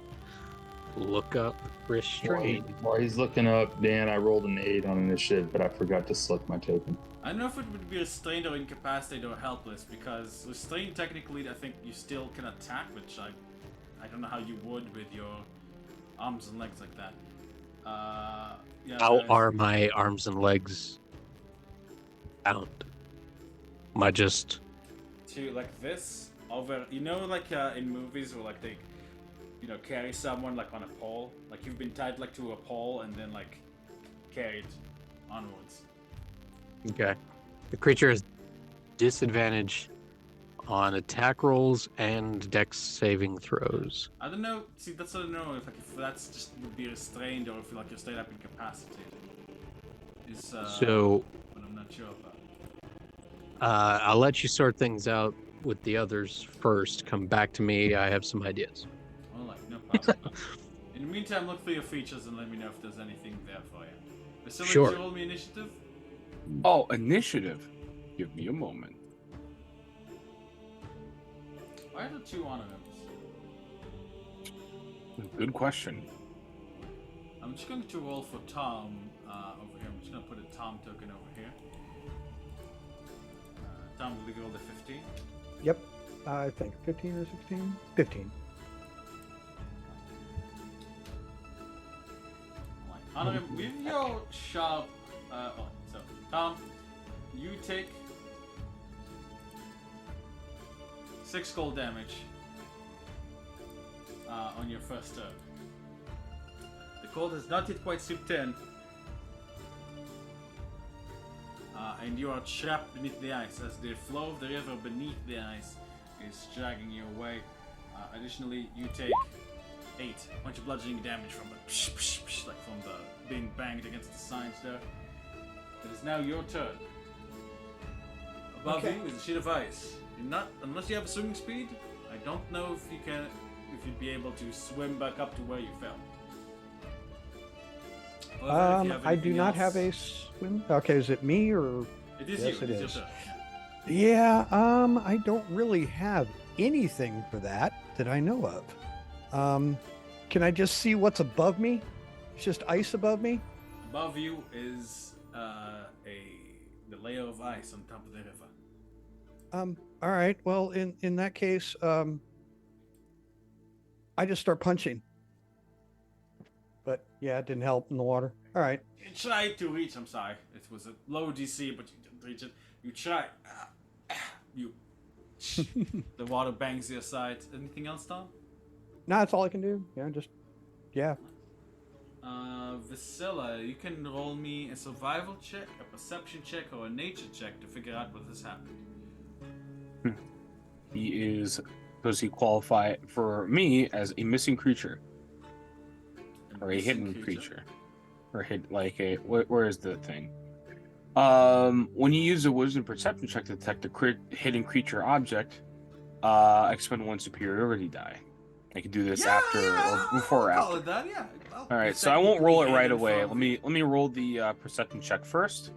look up restraint.
While he's looking up, Dan, I rolled an 8 on initiative, but I forgot to select my token.
I don't know if it would be restrained or incapacitated or helpless, because restrained technically I think you still can attack, which I don't know how you would with your arms and legs like that. Yeah,
How
guys.
are my arms and legs bound? Am I just
To like this over, like in movies where like they, carry someone like on a pole, like you've been tied like to a pole and then like carried onwards.
okay? The creature has disadvantage on attack rolls and dex saving throws.
I don't know. See, that's what I don't know if that's just would be restrained or if like you're straight up incapacitated. Is
So
what I'm not sure about.
I'll let you sort things out with the others first. Come back to me. I have some ideas.
Alright, no problem. In the meantime, look through your features and let me know if there's anything there for you. Vasily,
Sure.
did you roll me initiative?
Oh, initiative. Give me a moment.
Why are there 2 honor items?
Good question.
I'm just going to roll for Tom over here. I'm just going to put a Tom token over here. Tom, will you roll the 15?
Yep. I think 15 or 16? 15.
Honor, with your sharp. So, Tom, you take 6 cold damage on your first turn. The cold has not yet quite slipped in, and you are trapped beneath the ice as the flow of the river beneath the ice is dragging you away. Additionally, you take 8 bunch of bludgeoning damage from the like from the being banged against the signs there. It is now your turn. Above
Okay.
you is a sheet of ice. You're not, unless you have swimming speed, I don't know if you'd be able to swim back up to where you fell. However, if you have
I do
anything
not have a
else-
swim. Okay, is it me or?
It is
Yes,
you.
it
It is
is.
your turn.
Yeah. I don't really have anything for that I know of. Can I just see what's above me? It's just ice above me.
Above you is the layer of ice on top of the river.
All right. Well, in that case, I just start punching. But yeah, it didn't help in the water. All right.
You tried to reach. I'm sorry. It was a low DC, but you didn't reach it. You tried. You. The water bangs your side. Anything else, Tom?
No, that's all I can do. Yeah.
Vasilla, you can roll me a survival check, a perception check, or a nature check to figure out what has happened.
Does he qualify for me as a missing creature? Or a
Missing
hidden creature? Or where is the thing? When you use a wisdom perception check to detect a hidden creature object, expend 1 superiority die. I can do this
Yeah,
after
yeah,
or before or
I'll call
after.
it that, yeah.
All right, so I won't roll it right away. Let me roll the perception check first.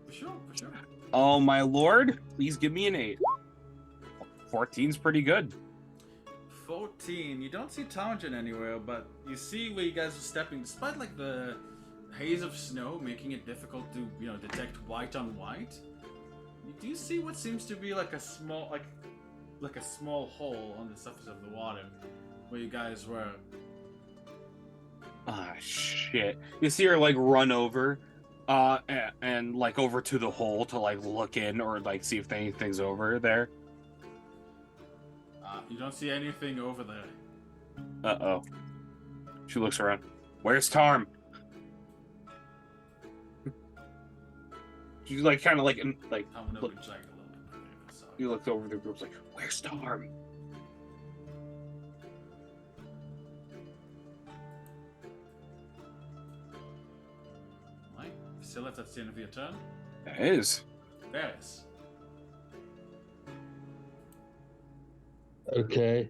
For sure, for sure.
Oh my lord! Please give me an 8. 14's pretty good.
14. You don't see Townsend anywhere, but you see where you guys are stepping, despite like the haze of snow making it difficult to, detect white on white. You do see what seems to be like a small, like a small hole on the surface of the water where you guys were.
Ah, shit. You see her like run over, and like over to the hole to like look in or like see if anything's over there.
You don't see anything over there.
Uh-oh. She looks around. Where's Tarm? She's like kind of like
I'm gonna
look,
reject a little bit. Sorry.
you looked over the group's like, where's Tarm?
Right. Still if that's the end of your turn.
That is.
There it is.
Okay.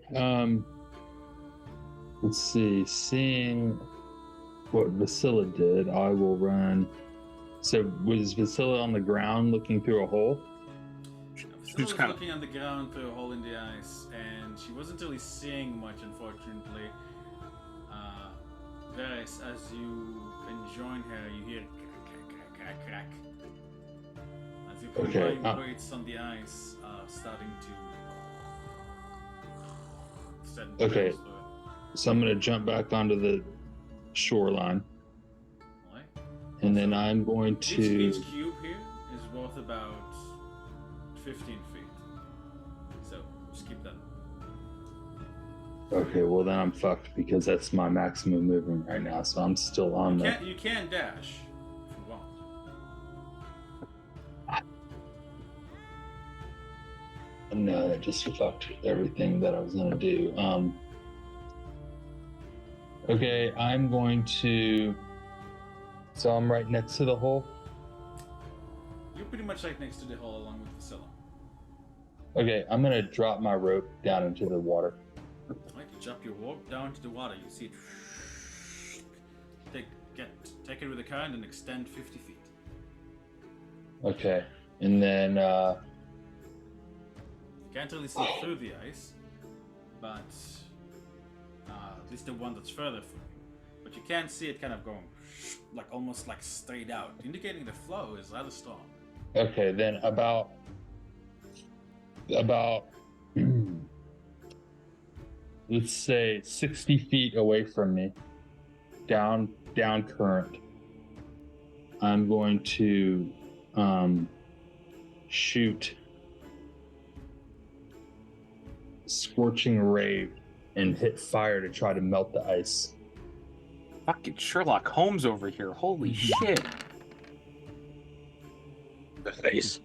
Let's see. Seeing what Vasilla did, I will run. So was Vasilla on the ground looking through a hole?
She was
kinda-
looking on the ground through a hole in the ice, and she wasn't really seeing much, unfortunately. Varys, as you join her, you hear crack, crack, crack, crack. As your
Okay,
combined weights on the ice are starting to send
Okay.
waves through it.
So I'm going to jump back onto the shoreline,
Right?
and then I'm going to.
Each cube here is worth about 15 feet. So just keep that.
Okay, well then I'm fucked because that's my maximum movement right now. So I'm still on the.
You can dash if you want.
No, that just fucked everything that I was gonna do. Okay, I'm going to. So I'm right next to the hole.
You're pretty much right next to the hole along with Vasilla.
Okay, I'm gonna drop my rope down into the water.
Right, you drop your rope down to the water. You see it. Take it with the current and extend 50 feet.
Okay, and then
You can't really see through the ice, but at least the one that's further from you. But you can see it kind of going, like almost like straight out, indicating the flow is rather strong.
okay, then about let's say 60 feet away from me, down current. I'm going to shoot Scorching Ray and hit fire to try to melt the ice.
Fucking Sherlock Holmes over here. Holy shit.
The face.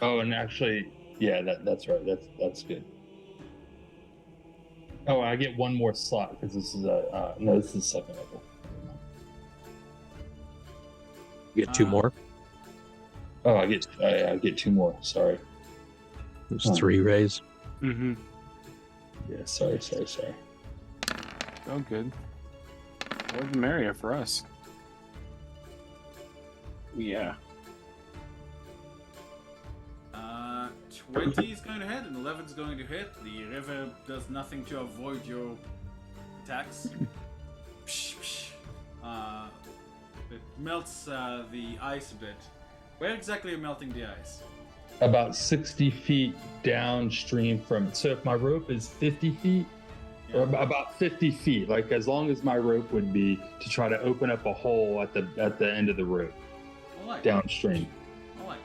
Oh, and actually, yeah, that's right. That's good. Oh, I get one more slot because this is a no, this is second level.
You get two more.
Oh, I get two more. Sorry.
There's 3 rays.
Mm-hmm.
Yeah, sorry.
Oh, good. More the merrier for us. Yeah.
20 is going to hit and 11 is going to hit. The river does nothing to avoid your attacks. It melts the ice a bit. Where exactly are you melting the ice?
About 60 feet downstream from. So if my rope is 50 feet, or about 50 feet, like as long as my rope would be to try to open up a hole at the end of the rope
Alright.
downstream.
Alright.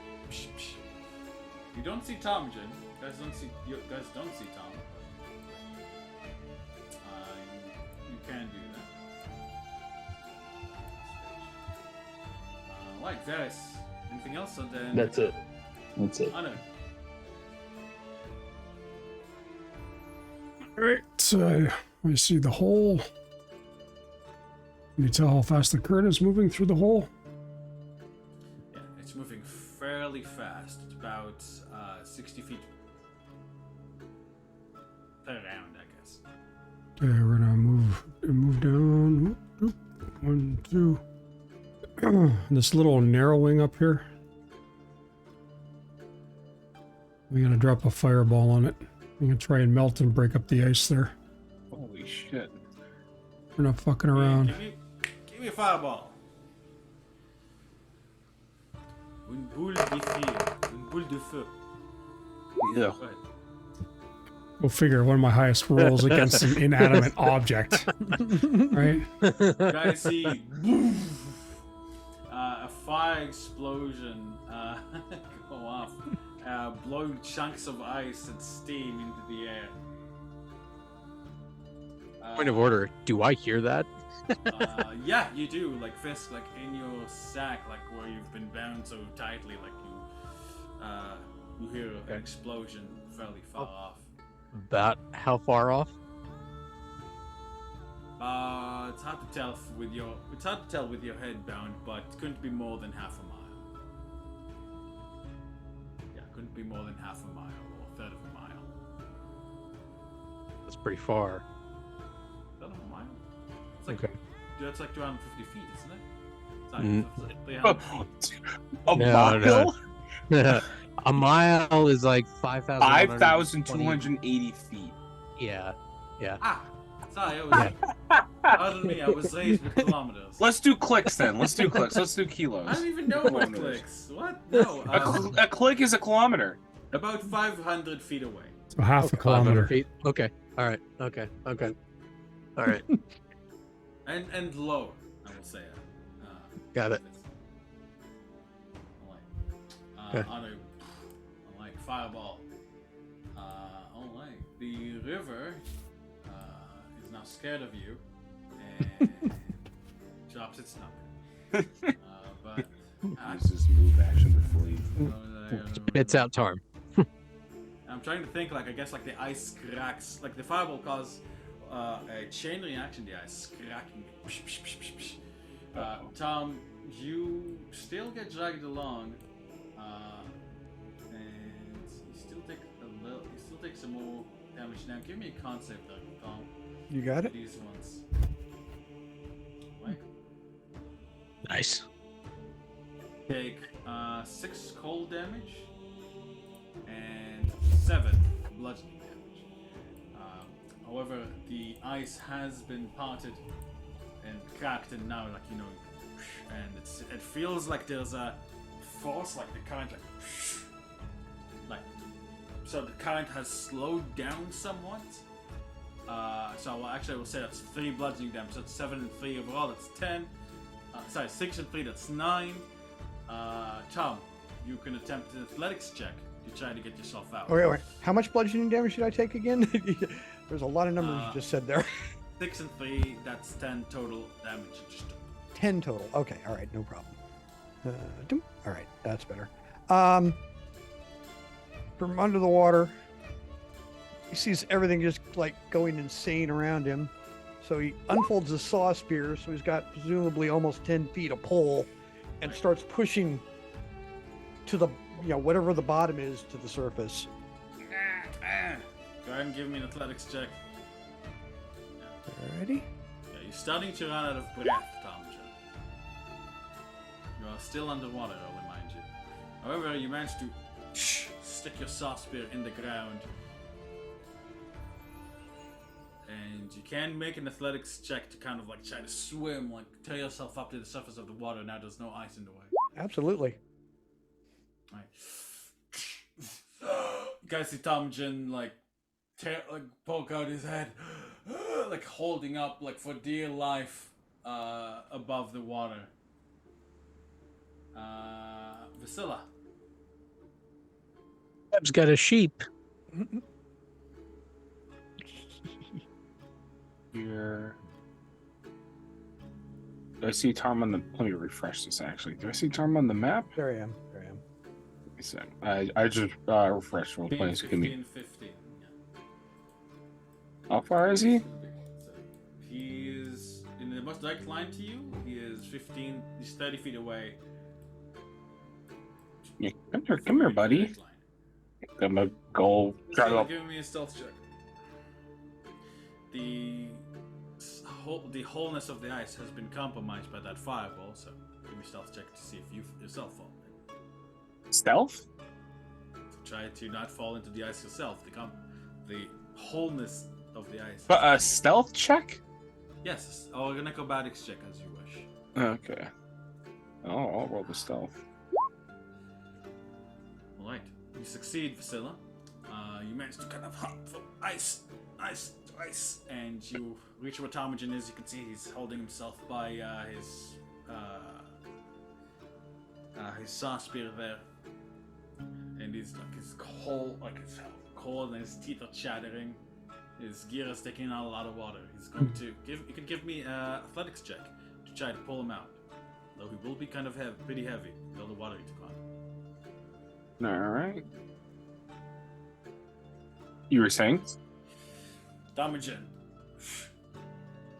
You don't see Tom, Jin. You guys don't see Tom. You can do that. Alright, Varys. Anything else? Or then
That's it.
Anu.
Alright, I see the hole. Can you tell how fast the current is moving through the hole?
Yeah, it's moving fairly fast. It's about 60 feet per round, I guess.
Okay, we're gonna move down. Oop, 1, 2. This little narrowing up here. We're gonna drop a fireball on it. I'm gonna try and melt and break up the ice there.
Holy shit.
We're not fucking around.
Give me a fireball. Une boule de feu. Une boule de feu.
Yeah.
Go ahead.
We'll figure one of my highest rolls against an inanimate object. Right?
You guys see a fire explosion go off, blowing chunks of ice and steam into the air.
Point of order. Do I hear that?
Yeah, you do. Like Fisk, like in your sack, like where you've been bound so tightly, like you hear an explosion fairly far off.
About how far off?
It's hard to tell with your head bound, but it couldn't be more than half a mile. Yeah, couldn't be more than half a mile or a third of a mile.
That's pretty far.
Third of a mile? It's like
Okay.
That's like 250 feet, isn't it? It's
Mm.
like 300 feet.
A
No,
mile?
no. A mile is like 5,000.
5,280 feet.
Yeah.
Ah, sorry, pardon me, I was raised with kilometers.
Let's do clicks then. Let's do clicks. Let's do kilos.
I don't even know what
Kilometers.
clicks. What? No,
A click is a kilometer.
about 500 feet away.
So half a
500
kilometer.
feet. Okay. All right. Okay. All right.
And low, I will say.
Got it. Okay.
Unlike fireball. Unlike the river is now scared of you and drops its number. But
Uses move action to flee.
Spits out Tarm.
I'm trying to think, like, I guess, like, the ice cracks, like, the fireball caused a chain reaction, the ice cracking. Tom, you still get dragged along, and you still take some more damage. Now, give me a concept, though, Tom.
You got it?
These ones. Right?
Nice.
Take 6 cold damage and 7 bludgeoning damage. However, the ice has been parted and cracked, and now, like, and it feels like there's a force, like the current, so the current has slowed down somewhat. So I will say that's 3 bludgeoning damage. So that's 7 and 3 overall. That's 10. 6 and 3. That's 9. Tom, you can attempt an athletics check to try to get yourself out.
Wait. How much bludgeoning damage should I take again? There's a lot of numbers you just said there.
6 and 3. That's 10 total damage you just took.
10 total. Okay, all right, no problem. All right, that's better. From under the water, he sees everything just like going insane around him. So he unfolds his saw spear, so he's got presumably almost 10 feet of pole, and starts pushing to the, whatever the bottom is, to the surface.
Go ahead and give me an athletics check.
Alrighty.
Yeah, you're starting to run out of breath, Tom. You are still underwater, I'll remind you. However, you managed to stick your saw spear in the ground. And you can make an athletics check to kind of like try to swim, like tear yourself up to the surface of the water. Now there's no ice in the way.
Absolutely.
Right. You guys see Tom Jin like poke out his head, like holding up like for dear life above the water. Vasilla.
I've got a sheep.
Here. Do I see Tarm on the? Let me refresh this. Actually, do I see Tarm on the map?
There I am.
Wait a sec. I just refreshed real
15,
quick. So give me.
15. Yeah.
How far is he?
So he is in the most direct line to you. He is 15. He's 30 feet away.
Yeah, come here, buddy. I'm gonna go try
Still
to.
give me a stealth check. The wholeness of the ice has been compromised by that fireball, so give me a stealth check to see if you yourself fall.
Stealth?
Try to not fall into the ice yourself. The wholeness of the ice.
But a stealth check?
Yes, or an acrobatics check as you wish.
Okay. Oh, I'll roll the stealth.
Alright, you succeed, Vasilla. You manage to kind of hop from ice to ice, and you reach where Ptarmigan is. You can see he's holding himself by his saw spear there, and he's his cold, and his teeth are chattering. His gear is taking out a lot of water. He's going to you can give me an athletics check to try to pull him out. Though he will be kind of pretty heavy with all the water he took on.
All right. You were saying?
Ptarmigan.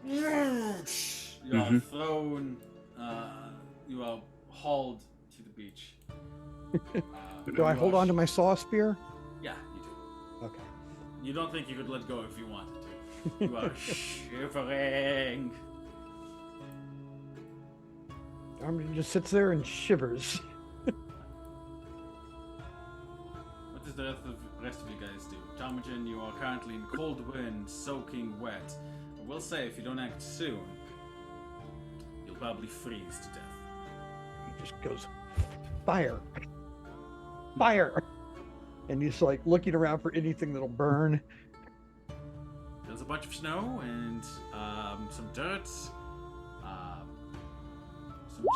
You are thrown. You are hauled to the beach.
Do I hold on to my saw spear?
Yeah, you do.
Okay.
You don't think you could let go if you wanted to. You are shivering.
Armin just sits there and shivers.
What does the rest of you guys do? Ptarmigan, you are currently in cold wind, soaking wet. I will say, if you don't act soon, you'll probably freeze to death.
He just goes, fire, fire, and he's like looking around for anything that'll burn.
There's a bunch of snow and some dirt, some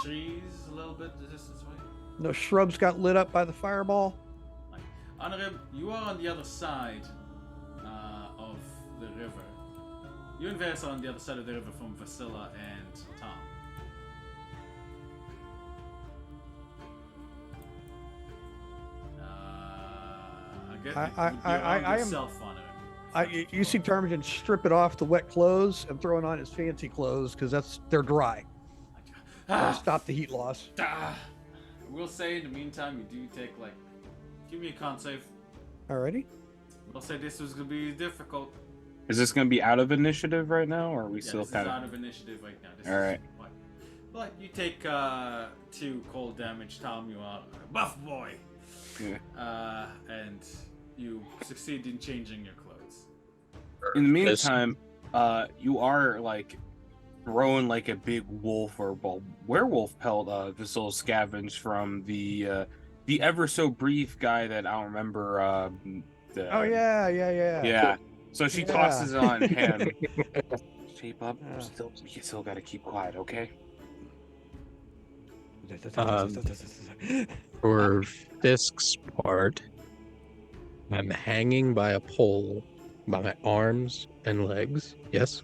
trees a little bit the distance away.
No shrubs got lit up by the fireball.
Honorem, you are on the other side of the river. You and Vers are on the other side of the river from Vasilla and Tom.
I am.
Yourself, Honorem.
You see Ptarmigan stripping off the wet clothes and throwing on his fancy clothes because they're dry. Stop the heat loss.
I will say, in the meantime, you do take give me a con save.
Alrighty.
I'll say this was gonna be difficult.
Is this going to be out of initiative right now, or are we still
this
kind
is
of?
out of initiative right now. This
All right.
But you take 2 cold damage, Tom. You are a buff boy.
Yeah.
And you succeed in changing your clothes.
In the meantime, you are throwing a big wolf or werewolf pelt. Vassil scavenged from the ever so brief guy that I don't remember.
Oh yeah.
Yeah. So she tosses it on him. Shape up.
Yeah.
You still got to keep quiet, okay?
For Fisk's part, I'm hanging by a pole by my arms and legs. Yes?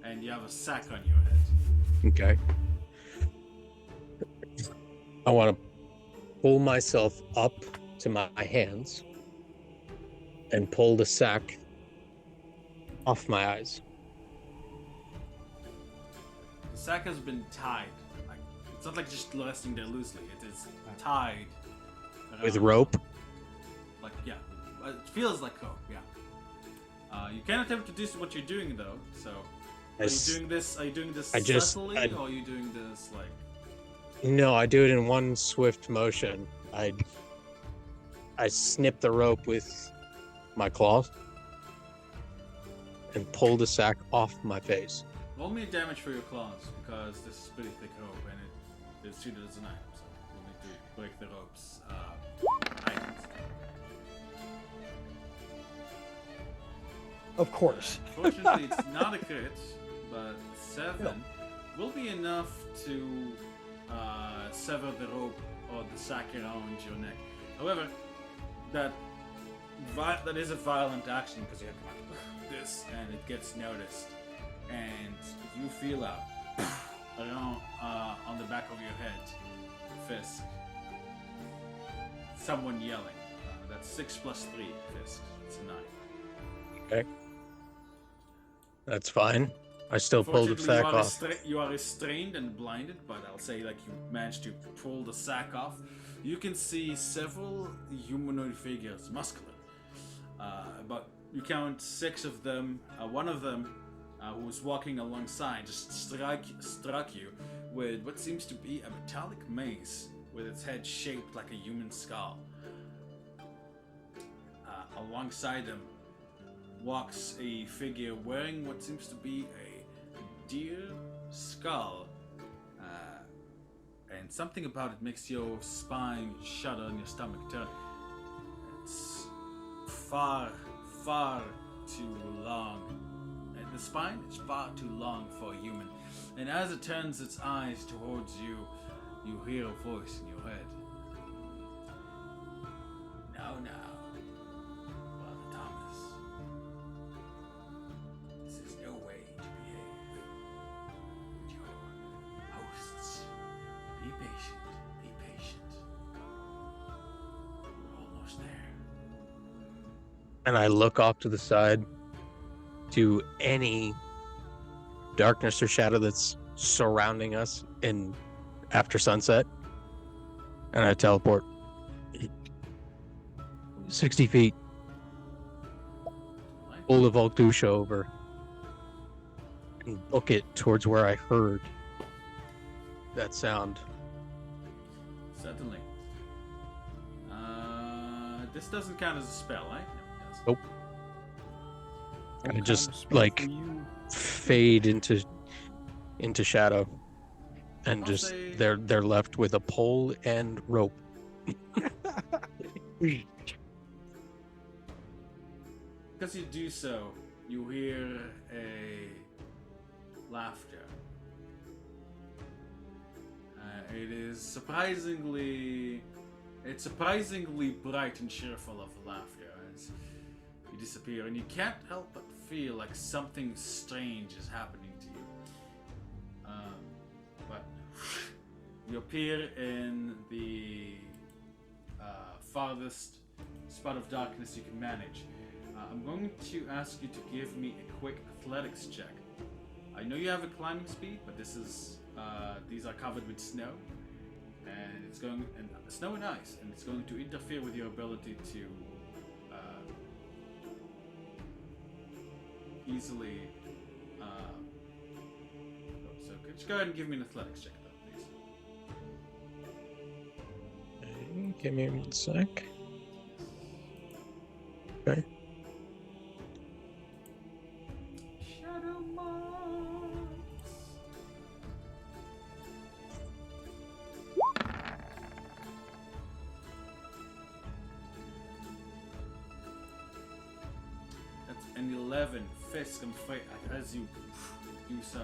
And you have a sack on your head.
Okay. I want to pull myself up to my hands and pull the sack off my eyes.
The sack has been tied. It's not just resting there loosely. It is tied.
With
around-
rope?
Yeah. It feels like rope, yeah. You can attempt to do what you're doing, though, so... Are you doing this subtly, or are you doing this,
No, I do it in one swift motion. I snip the rope with my claws and pull the sack off my face.
Roll me damage for your claws, because this is pretty thick rope, and it is treated as an item, so you'll need to break the rope's items.
Of course.
Fortunately, it's not a crit, but 7 will be enough to sever the rope or the sack around your neck. However, that is a violent action because you have this, and it gets noticed, and you feel out around on the back of your head, Fisk. Someone yelling. That's 6 plus 3, Fisk. It's a 9.
Okay. That's fine. I still pulled the
Unfortunately,
sack off.
you are restrained and blinded, but I'll say like you managed to pull the sack off. You can see several humanoid figures, muscular. But you count 6 of them. One of them, who was walking alongside, just struck you with what seems to be a metallic mace with its head shaped like a human skull. Alongside them walks a figure wearing what seems to be a deer skull. And something about it makes your spine shudder and your stomach turn. It's far, far too long. And the spine is far too long for a human. And as it turns its eyes towards you, you hear a voice in your head. Now, Father Thomas. This is no way to behave with your hosts. Be patient, be patient. We're almost there.
And I look off to the side to any darkness or shadow that's surrounding us in after sunset. And I teleport 60 feet. Pull the Voltusha over and book it towards where I heard that sound.
Certainly. This doesn't count as a spell, right? No, it doesn't.
Nope. I just like fade into shadow, and
I'll
just
say-
they're left with a pole and rope.
Because you do so, you hear a laughter. It's surprisingly bright and cheerful of laughter as you disappear, and you can't help but feel like something strange is happening to you. But you appear in the farthest spot of darkness you can manage. I'm going to ask you to give me a quick athletics check. I know you have a climbing speed, but these are covered with snow, and snow and ice, and it's going to interfere with your ability to easily. So could you go ahead and give me an athletics check, though, please?
Give me 1 sec. Okay.
Shadow marks. That's an 11. Fisk, I'm afraid, as you do so.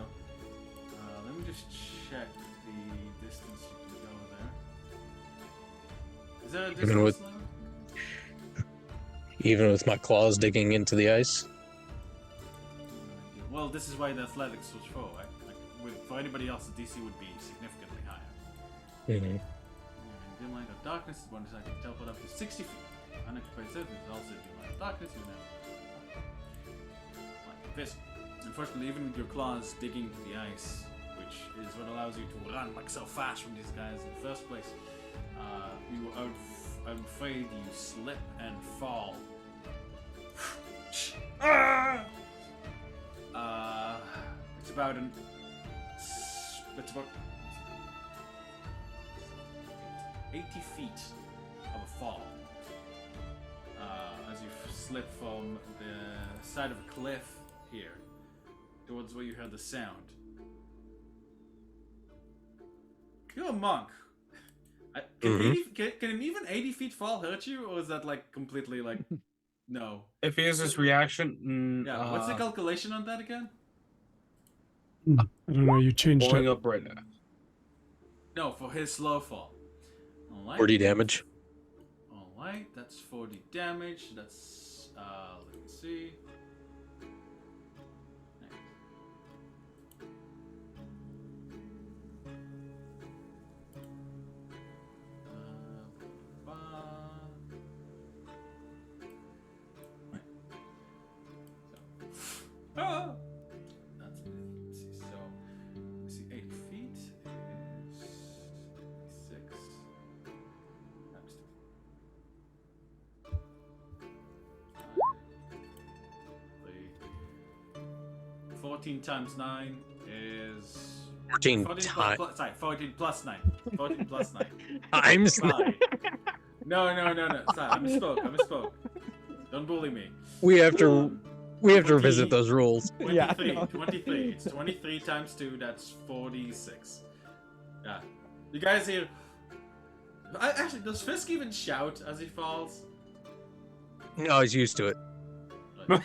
Let me just check the distance you can go there. Is there a
Even
distance
with-
limit?
Even with my claws digging into the ice.
Well, this is why the athletics was for, right? For anybody else, the DC would be significantly higher.
Mm-hmm.
Dim light of darkness is bonus action teleport up to 60 feet. Unoccupied surface is also dim light of darkness. You know, like this. Unfortunately, even with your claws digging into the ice, which is what allows you to run like so fast from these guys in the first place, I'm afraid you slip and fall. It's about 80 feet of a fall. As you slip from the side of a cliff here towards where you heard the sound. You're a monk. Can an even 80 feet fall hurt you, or is that like completely like no?
If he has this reaction,
Yeah. What's the calculation on that again?
I don't know. You changed
pulling
it.
up right now.
No, for his slow fall. Alright.
40 damage.
Alright, that's 40 damage. That's let me see. That's 14 times 9 is
14
14
times.
sorry, 14 plus 9. 14 plus 9.
Times.
Sorry. No. Sorry, I misspoke. Don't bully me.
We have to
20
revisit those rules.
23.
Yeah, I know.
23. It's 23 times 2. That's 46. Yeah. You guys hear? Actually, does Fisk even shout as he falls?
No, he's used to it.
You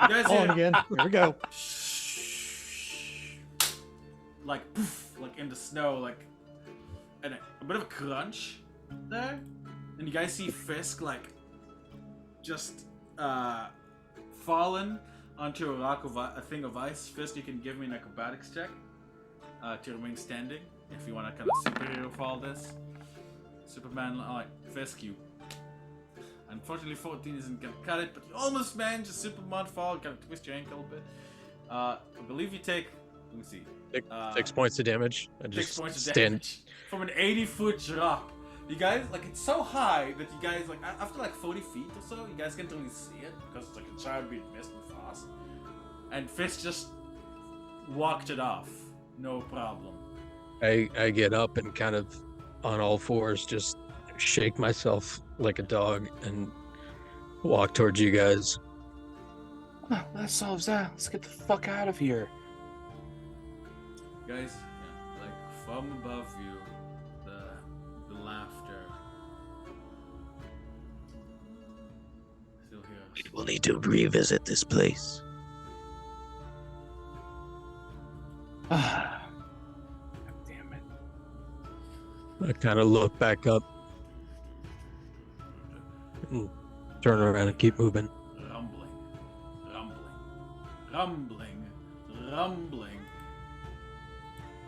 guys
On
hear?
again. Here we go.
Like poof, like in the snow, like, and a bit of a crunch there, and you guys see Fisk like just fallen onto a rock of a thing of ice. Fisk, you can give me an acrobatics check to remain standing if you want to kind of superhero fall this. Superman, alright, Fisk, you. Unfortunately, 14 isn't gonna cut it, but you almost managed a Superman fall. Kind of twist your ankle a bit. I believe you take. Let me see.
6 points of damage. And
6
just
points of
stand.
damage from an 80-foot drop. You guys, like, it's so high that you guys, like, after like 40 feet or so, you guys can't really see it because it's like a giant being mist and fast. And Fisk just walked it off, no problem.
I get up and kind of on all fours, just shake myself like a dog and walk towards you guys.
Oh, that solves that. Let's get the fuck out of here.
Guys, yeah, like from above you, the laughter. Still here.
We'll need to revisit this place.
God damn it.
I kind of look back up and turn around and keep moving.
Rumbling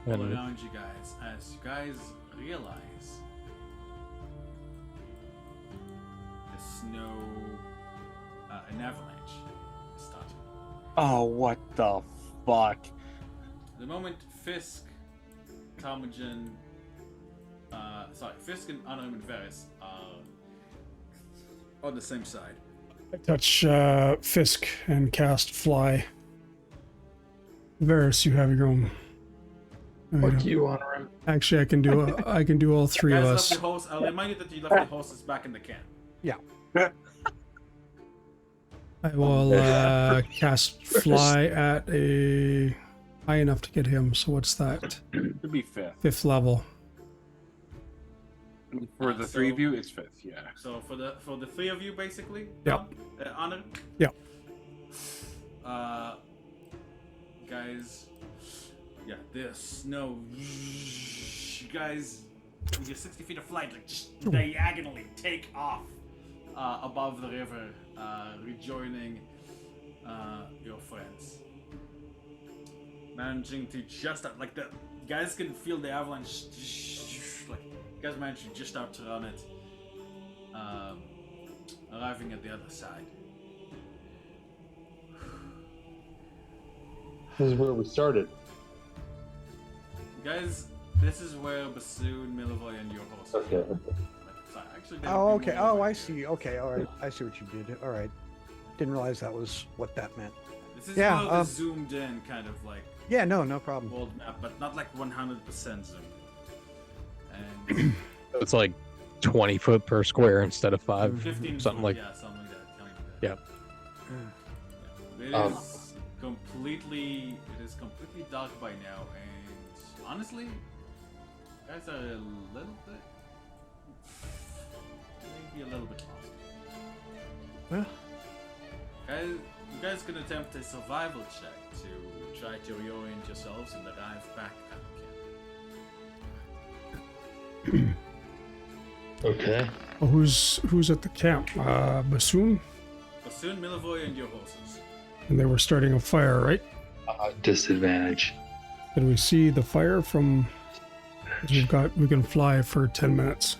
all
And
around you guys as you guys realize the snow, an avalanche is starting.
Oh, what the fuck?
The moment Fisk, Talmadgen, Fisk and Anrim and Varys are on the same side.
I touch Fisk and cast Fly. Varys, you have your own.
Fuck you, honor him.
Actually, I can do all three of
Guys
us.
left the horse. I'll remind you that you left the horses back in the camp.
I will cast Fly at a high enough to get him. So what's that?
To be fifth.
5th level.
For the three of you, it's fifth, yeah.
So for the three of you, basically.
Yep.
Honor.
Yep.
Guys. Yeah, the snow. You guys, with your 60 feet of flight, like just diagonally take off above the river, rejoining your friends. Managing to just like the guys can feel the avalanche. Like you guys managed to just outrun it, arriving at the other side.
This is where we started.
Guys, this is where Bassoon, Milivoy, and your horse.
Okay.
Sorry, actually, they
Oh,
would be
okay.
more
Oh,
over
I
here.
see. Okay, all right. I see what you did. All right. Didn't realize that was what that meant.
This is
Yeah,
more the zoomed in kind of like
Yeah, no problem.
world map, but not like 100% zoom. And
it's like 20 foot per square instead of 5.
15
Something
foot,
like
yeah, something like that. Kind of
Yeah.
It is completely dark by now, and honestly, you guys are a little bit, maybe a little bit lost.
Well,
You guys can attempt a survival check to try to reorient yourselves and arrive back at the camp.
Okay.
Well, who's at the camp? Bassoon,
Bassoon, Milivoy, and your horses.
and they were starting a fire, right?
Disadvantage.
Can we see the fire from? We can fly for 10 minutes.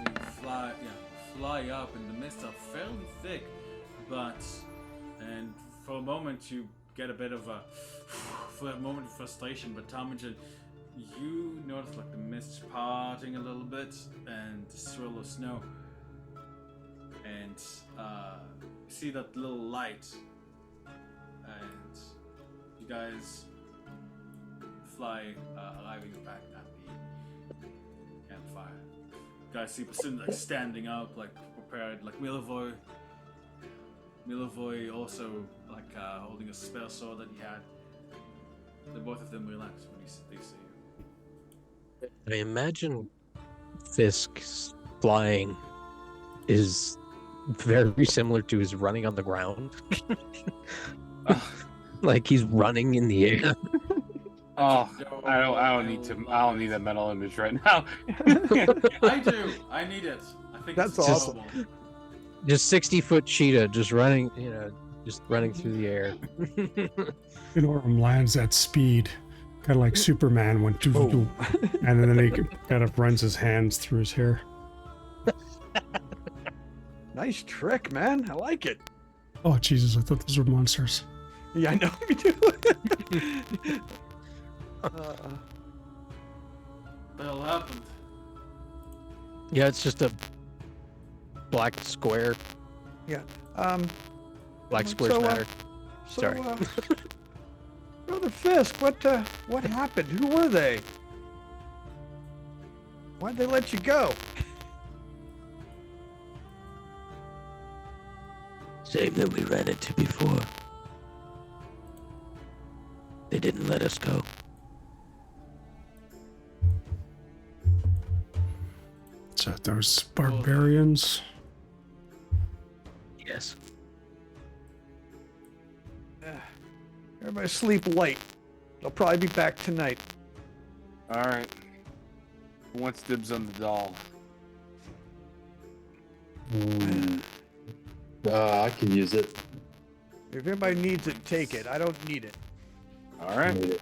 As you fly up, and the mists are fairly thick, and for a moment you get a bit of a moment of frustration, but Talmadgen, you notice like the mists parting a little bit and the swirl of snow, and you see that little light, and you guys arriving back at the campfire. You guys see Basim like standing up, like prepared, like Milivoy also like holding a spare sword that he had. The both of them relax when they see you.
I imagine Fisk's flying is very similar to his running on the ground. Like he's running in the air.
Oh, I don't need that mental image right now.
I do. I need it. I think
That's
it's
awesome.
adorable.
Just 60-foot cheetah just running, just running through the air.
Orm lands at speed, kind of like Superman went doo doo doo, and then he kind of runs his hands through his hair.
Nice trick, man. I like it.
Oh Jesus! I thought those were monsters.
Yeah, I know you do.
The hell happened?
Yeah, it's just a black square. Black squares
so,
matter.
So,
Sorry.
Brother Fisk, what happened? Who were they? Why'd they let you go?
Same that we ran into before. They didn't let us go.
So those barbarians.
Yes.
Everybody sleep light. They'll probably be back tonight.
All right. Who wants dibs on the doll?
I can use it.
If anybody needs it, take it. I don't need it.
All right.
Need it.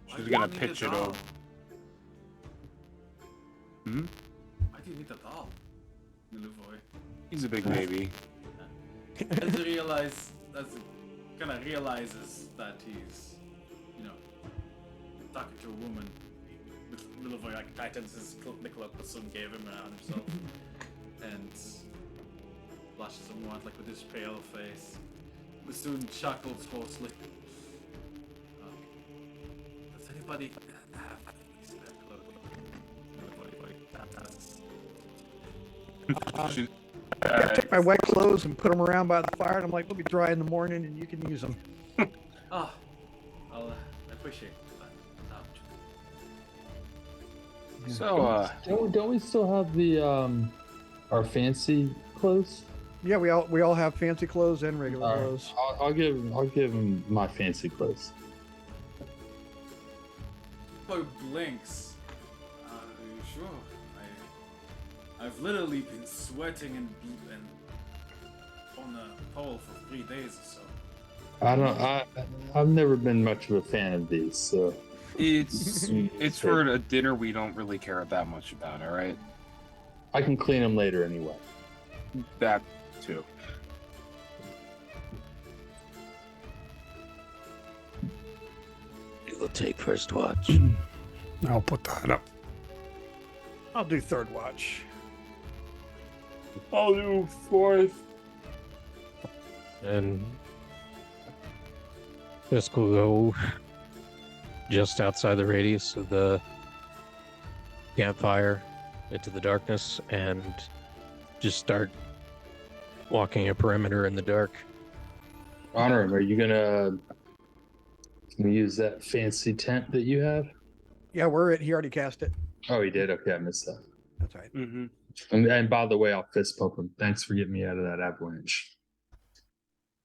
Why
She's
do you
gonna
need
pitch
a
it
doll?
over. Hmm?
Why do you need a doll, Milivoy?
He's a big baby.
As he kind of realizes that he's, talking to a woman. Milivoy like tightens his Nicola Basum gave him around himself, and blushes somewhat, like with his pale face. Basum chuckles hoarsely. Does anybody have spare clothes?
She-
I take my wet clothes and put them around by the fire, and I'm like, they'll be dry in the morning, and you can use them.
I appreciate that.
So,
Don't we still have the our fancy clothes?
Yeah, we all have fancy clothes and regular
All right.
clothes.
I'll give him my fancy clothes.
Boy blinks. Are you sure? I've literally been sweating and on the pole for 3 days or so.
I've never been much of a fan of these, so
it's for a dinner we don't really care that much about. All right.
I can clean them later anyway.
That too.
You will take first watch.
I'll put that up.
I'll do third watch.
I'll do fourth.
And Fisk will go just outside the radius of the campfire into the darkness and just start walking a perimeter in the dark.
Honor, are you gonna use that fancy tent that you have?
Yeah, he already cast it.
Oh, he did. Okay, I missed that.
That's right.
Mm-hmm.
And by the way, I'll fist pump him. Thanks for getting me out of that avalanche.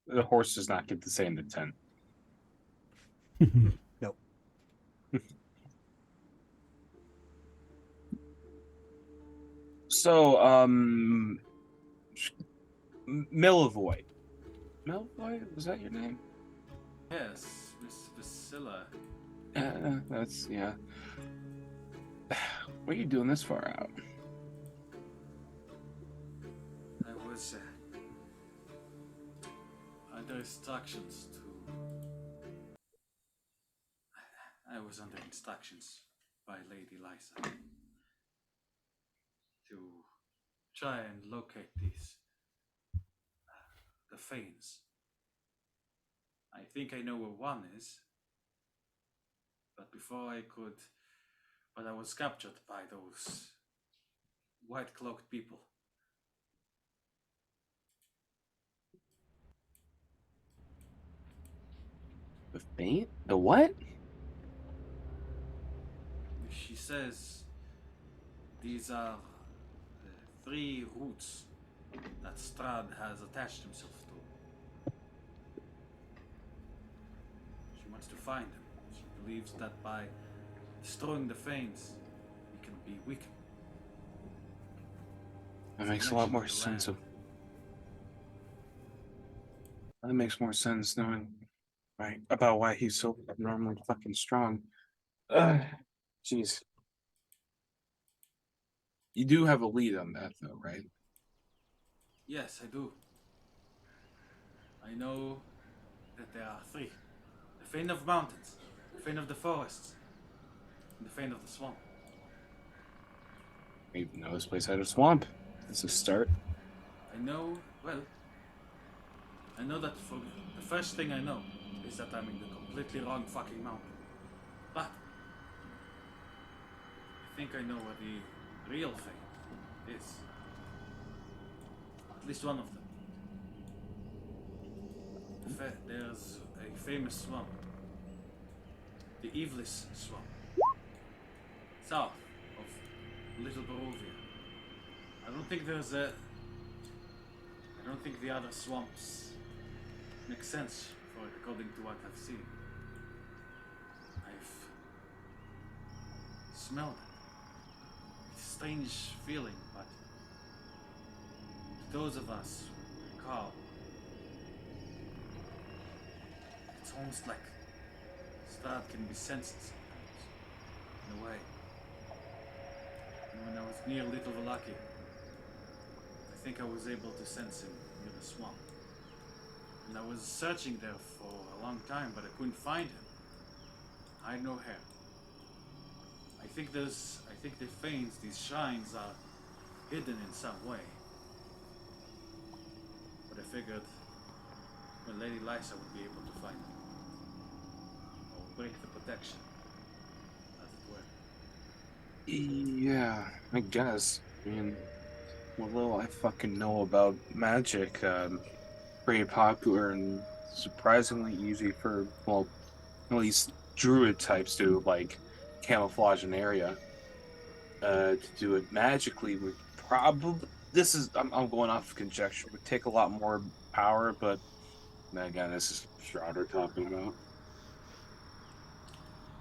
The horse does not get to stay in the tent.
Nope.
So, Milivoy. Milivoy? Was that your name?
Yes, Miss Vasilla.
That's, yeah. What are you doing this far out?
I was under instructions by Lady Lysa to try and locate the Fanes. I think I know where one is. But before I could, but I was captured by those white cloaked people.
The faint? The what?
She says these are three roots that Strahd has attached himself to. She wants to find them. She believes that by destroying the Fanes, he can be weakened.
That makes a lot more sense. That makes more sense knowing, right, about why he's so abnormally fucking strong. Jeez. You do have a lead on that, though, right?
Yes, I do. I know that there are three. The Fane of Mountains, the Fane of the Forests, and the Fane of the Swamp.
I even know this place had a swamp. That's a start.
I know, well, I know that for the first thing I know is that I'm in the completely wrong fucking mountain. But I think I know where the real Fane is. At least one of them. There's a famous swamp. The Evelis Swamp. South of Little Barovia. I don't think the other swamps make sense for it according to what I've seen. I've smelled it. It's a strange feeling, but to those of us who recall, it's almost like Strahd can be sensed sometimes, in a way. And when I was near Little Valaki, I think I was able to sense him near the swamp. And I was searching there for a long time, but I couldn't find him. I had no hair. I think the fanes, these shrines, are hidden in some way. But I figured when Lady Lysa would be able to find them. Or break the protection, as it were.
Yeah, I guess. I mean, what little I fucking know about magic, pretty popular and surprisingly easy for, well, at least druid types to, like, camouflage an area. To do it magically would probably, I'm going off of conjecture, would take a lot more power, but again, this is Shrouder talking about.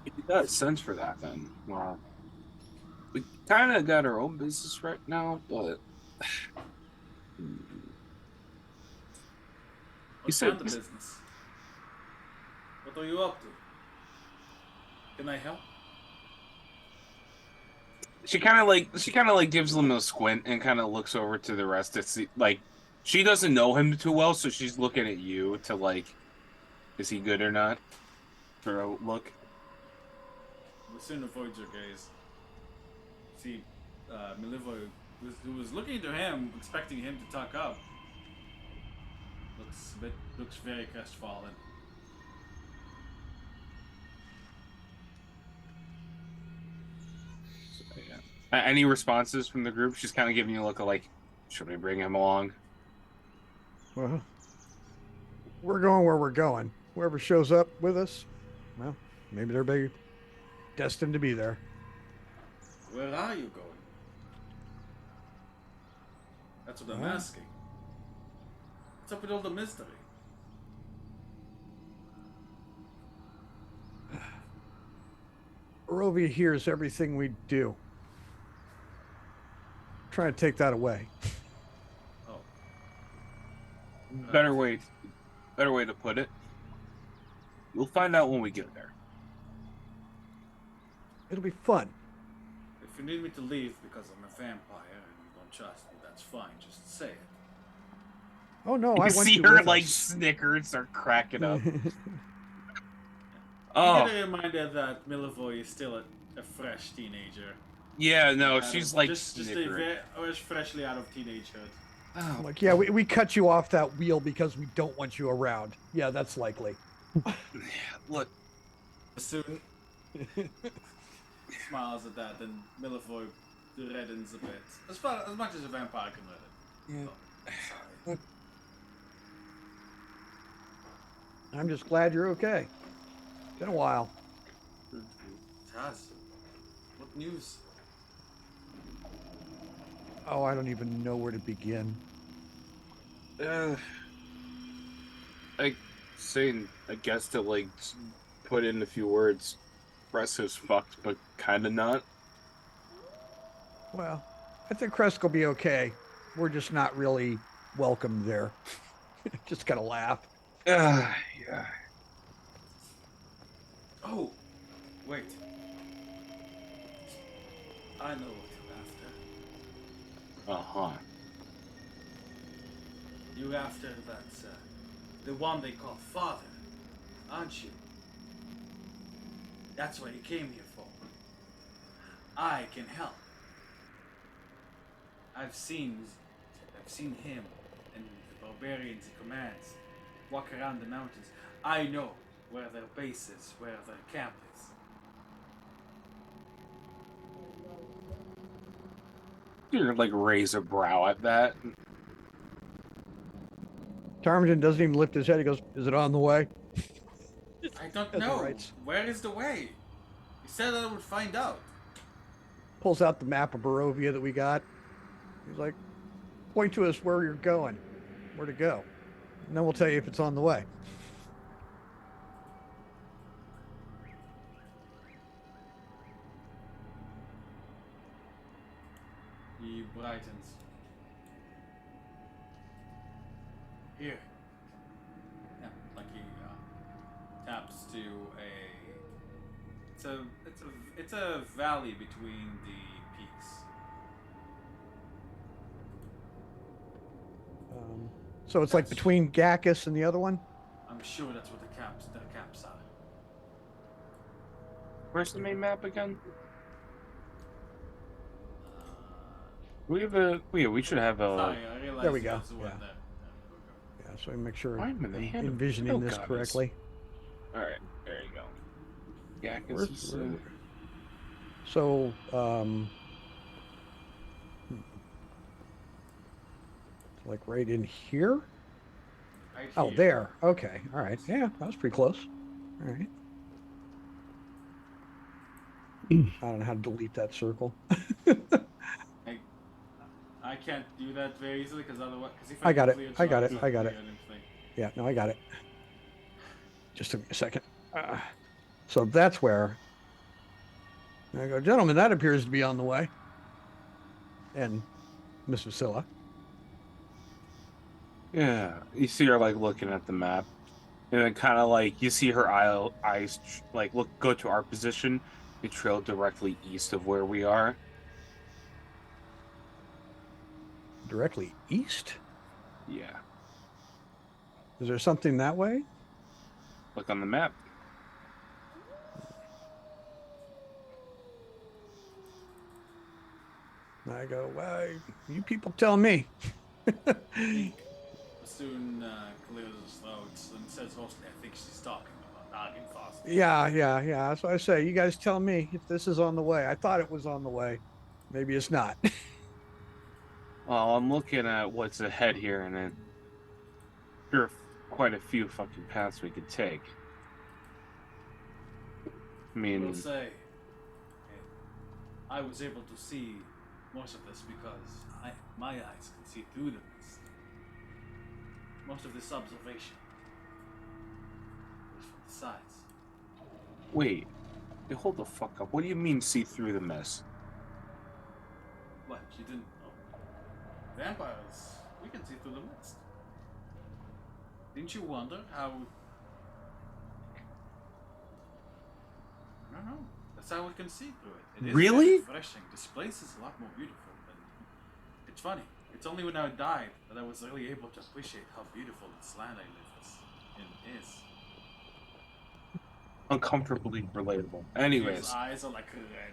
If you got a sense for that, then, well, we kind of got our own business right now, but
What's
said-
the business? What are you up to? Can I help?
she kind of like gives them a squint and kind of looks over to the rest to see, like, she doesn't know him too well, so she's looking at you to, like, is he good or not? For a look.
We'll soon avoid your gaze. See, Milivoy, who was looking to him, expecting him to tuck up, looks very crestfallen.
So, yeah. Any responses from the group? She's kind of giving you a look of like, should we bring him along?
Well, we're going where we're going. Whoever shows up with us, well, maybe they're destined to be there.
Where are you going? That's what I'm
Well.
asking. What's up with all the mystery?
Barovia hears everything we do. Trying to take that away.
Oh,
Better way to put it. We'll find out when we get there.
It'll be fun.
if you need me to leave because I'm a vampire and you don't trust me, that's fine. Just say it.
Oh no,
You
I want
see
you
her
with
like
us.
snicker and start cracking up.
You
Oh,
get a reminder that Milivoy is still a fresh teenager.
yeah, no,
Out
she's
of-
like
just
snickering.
freshly out of teenagehood.
Oh,
Like, yeah, we cut you off that wheel because we don't want you around. Yeah, that's likely.
look,
Soon, Smiles at that, then Milifoy reddens a bit. As much as a vampire can redden.
Yeah.
Oh, sorry.
I'm just glad you're okay. Been a while.
Taz, what news?
Oh, I don't even know where to begin.
I guess to like put in a few words. Fresco's fucked, but kind of not.
Well, I think Kresk will be okay. We're just not really welcome there. Just kind of laugh.
Yeah.
Oh, wait. I know what you're after.
Uh-huh.
You're after that, the one they call Father, aren't you? That's what you came here for. I can help. I've seen him and the barbarians he commands walk around the mountains. I know where their base is, where their camp is.
You like raise a brow at that.
Tarmington doesn't even lift his head. He goes, "Is it on the way?"
I don't
That's
know.
alright.
Where is the way? You said I would find out.
Pulls out the map of Barovia that we got. He's like, "Point to us where you're going, where to go, and then we'll tell you if it's on the way."
He brightens. Here. Yeah, like he taps to it's a valley between the peaks.
So it's like between Gacchus and the other one.
I'm sure that's what their camps are.
Where's the main map again?
Uh,
We should have a.
Sorry, I realized
There we go,
there's one
yeah.
there.
Yeah, so we make sure
Why am I
I'm
the hand of
envisioning this
Goddess?
correctly.
All right, there you go. Yeah,
Where's-
is,
where- So, like right in here?
Right
Oh,
here.
there. Okay. All right. Yeah, that was pretty close. All right. I don't know how to delete that circle.
I can't do that very easily because otherwise, if
I got it.
clear
I got
it's
it.
not
I got
clear
it.
anything.
Yeah, no, I got it. Just took me a second. So that's where I go, "Gentlemen, that appears to be on the way." And Miss Vasilla.
Yeah, you see her like looking at the map, and then kind of like you see her eyes like go to our position. They trail directly east of where we are.
Directly east?
Yeah,
Is there something that way?
look on the map.
And I go, "Well, you people tell me."
Soon clears his throat and says mostly, I think she's talking about Argenthos.
Yeah. So I say, you guys tell me if this is on the way. I thought it was on the way. Maybe it's not.
Well, I'm looking at what's ahead here, and then there are quite a few fucking paths we could take. I
I
mean,
will say, I was able to see most of this because my eyes can see through the mist. Most of this observation was from the sides.
wait, hold the fuck up. What do you mean see through the mess?
What, you didn't know? Vampires, we can see through the mist. Didn't you wonder how... I don't know. That's how we can see through it. It is
Really?
very refreshing. This place is a lot more beautiful than... It's funny. It's only when I died that I was really able to appreciate how beautiful this land I live in is.
Uncomfortably relatable.
His
Anyways,
eyes are like red.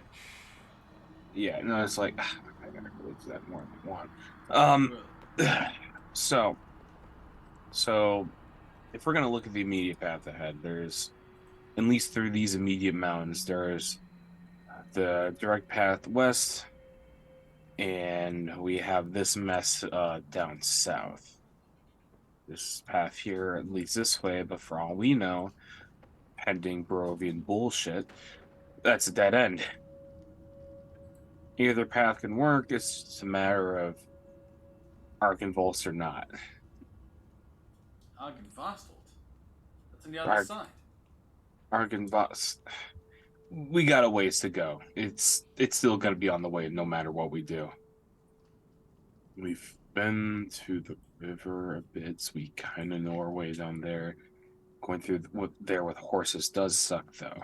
yeah, no, it's like I gotta relate to that more than one. So if we're gonna look at the immediate path ahead, there's at least through these immediate mountains, there's the direct path west, and we have this mess down south. This path here leads this way, but for all we know, pending Barovian bullshit, that's a dead end. Either path can work, it's just a matter of Arkenvolst or not.
Argenvostold? That's on the other
Arg-
side.
Arkenvost. We got a ways to go. It's still gonna be on the way no matter what we do. We've been to the river a bit, so we kind of know our way down there. Going through there with horses does suck, though.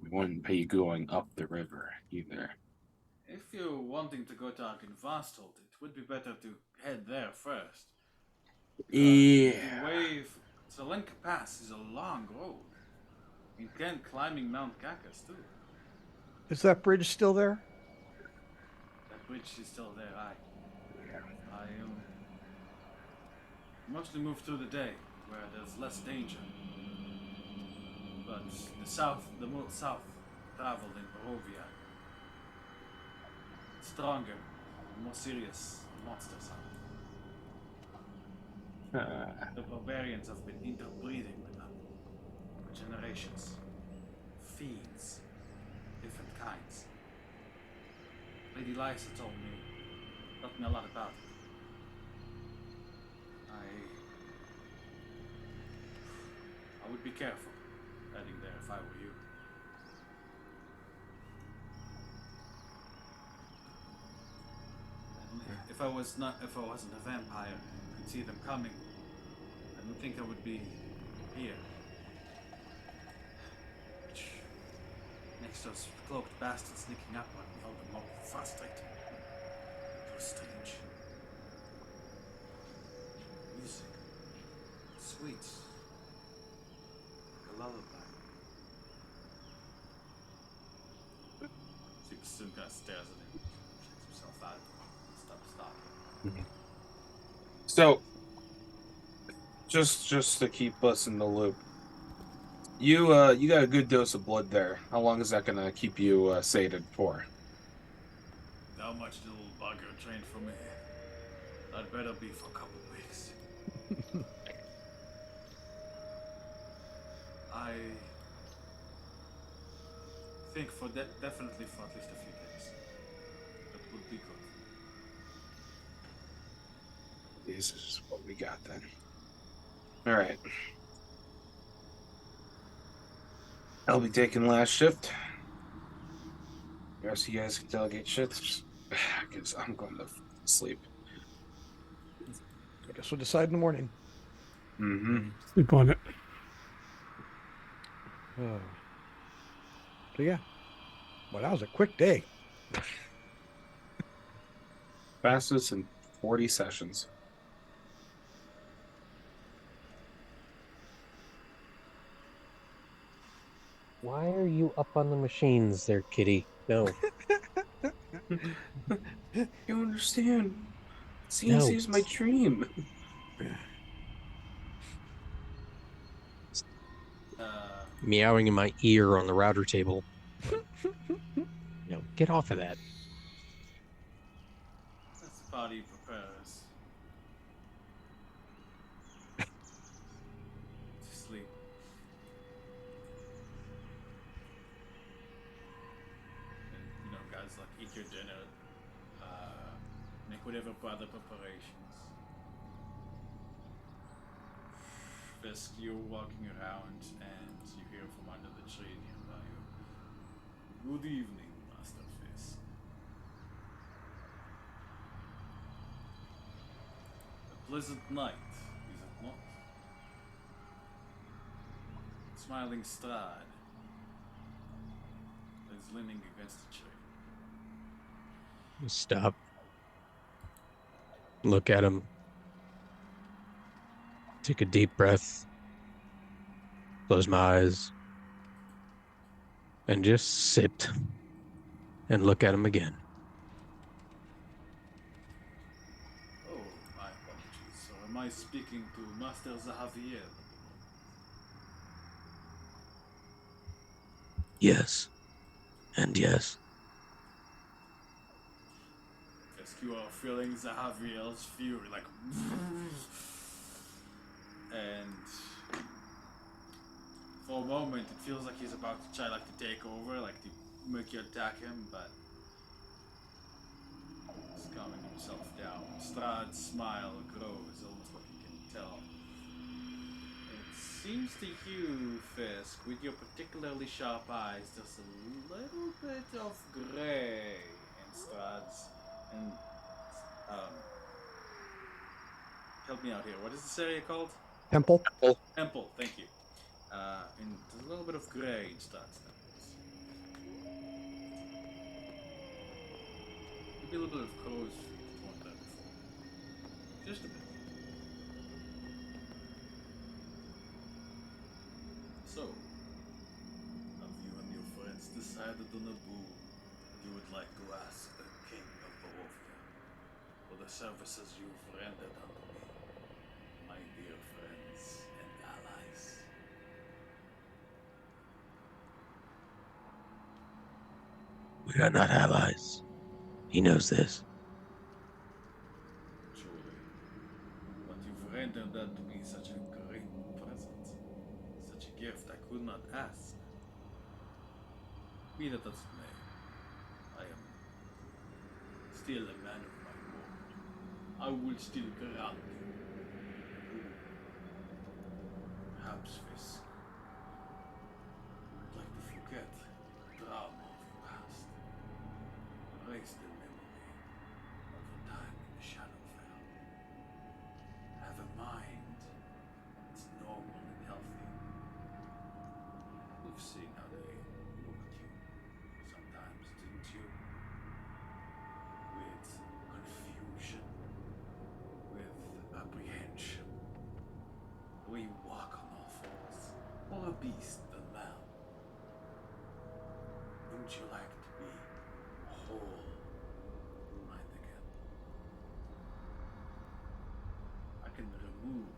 We wouldn't pay you going up the river either.
If you're wanting to go to Argenvostold, it would be better to head there first.
Yeah.
The wave, Zelenka Pass is a long road. Again, climbing Mount Kakas too.
Is that bridge still there?
That bridge is still there. I mostly move through the day where there's less danger. But the more south traveled in Barovia, stronger, more serious monsters are. The barbarians have been interbreeding with them for generations. Fiends, different kinds. Lady Lysa told me a lot about it. I would be careful heading there if I were you. And if I wasn't a vampire and could see them coming, I don't think I would be here. Which makes those cloaked bastards sneaking up on me all the more frustrating. It was strange. Music. Sweets. A lullaby. Soon kind of stares at him, checks himself out, stops talking.
So, just to keep us in the loop, you got a good dose of blood there. How long is that gonna keep you sated for?
How much the little bugger trained for me? That better be for a couple of weeks. I think definitely for at least a few days. That would be good.
This is what we got then. All right. I'll be taking last shift. The rest of you guys can delegate shifts. I guess I'm going to sleep.
I guess we'll decide in the morning.
Mm-hmm.
Sleep on it.
So yeah. Well, that was a quick day.
Fastest in 40 sessions.
Why are you up on the machines there, kitty? No.
You understand? CNC is my dream.
Meowing in my ear on the router table. No, get off of that.
That's the body prepares to sleep. And, guys, like, eat your dinner, make whatever other preparations. Fisk, you're walking around and you hear from under the tree nearby you. Good evening, Master Fisk. A pleasant night, is it not? Smiling Strahd is leaning against the tree.
Stop. Look at him. Take a deep breath. Close my eyes. And just sit. And look at him again.
Oh, my apologies. So am I speaking to Master Zahaviel?
Yes. And yes.
Fisk, you are feeling Zahaviel's fury, like, and for a moment it feels like he's about to try, like, to take over, like to make you attack him, but he's calming himself down. Strahd's smile grows, almost like you can tell. It seems to you, Fisk, with your particularly sharp eyes, there's a little bit of gray in Strahd's, and help me out here. What is this area called?
Temple.
Temple. Thank you. And there's a little bit of gray in Strahd's temples. Maybe a little bit of crow's feet. It weren't there before. Just a bit. So, have you and your friends decided on a boon you would like to ask the King of Barovia for the services you've rendered unto me, my dear friends and allies?
We are not allies. He knows this.
Truly. But you've rendered unto me such a great present, such a gift I could not ask. Be that as it may, I am still a man of my word. I will still grant you. Perhaps, Fisk, you would like to forget the drama of your past, erase the memory of your time in the Shadowfell. Have a mind that's normal and healthy. You've seen how they look at you sometimes, didn't you? With confusion, with apprehension. The way you walk on all fours, more a beast than man. Wouldn't you like to be whole mind again? I can remove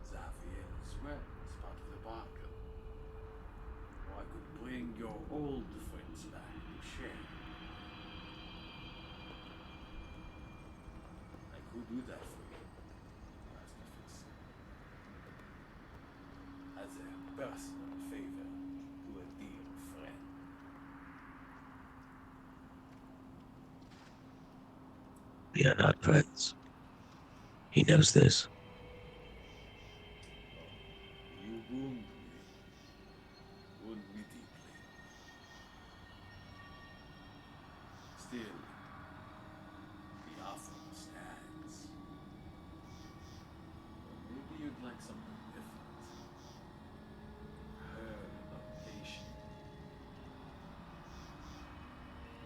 Xavier's web as part of the bargain. Or I could bring your old friends back to share. I could do that for you, Master Fisk. As a personal favor to a dear friend.
We are not friends. He knows this.
You wound me deeply. Still, the offer stands. Or maybe you'd like something different. Her location.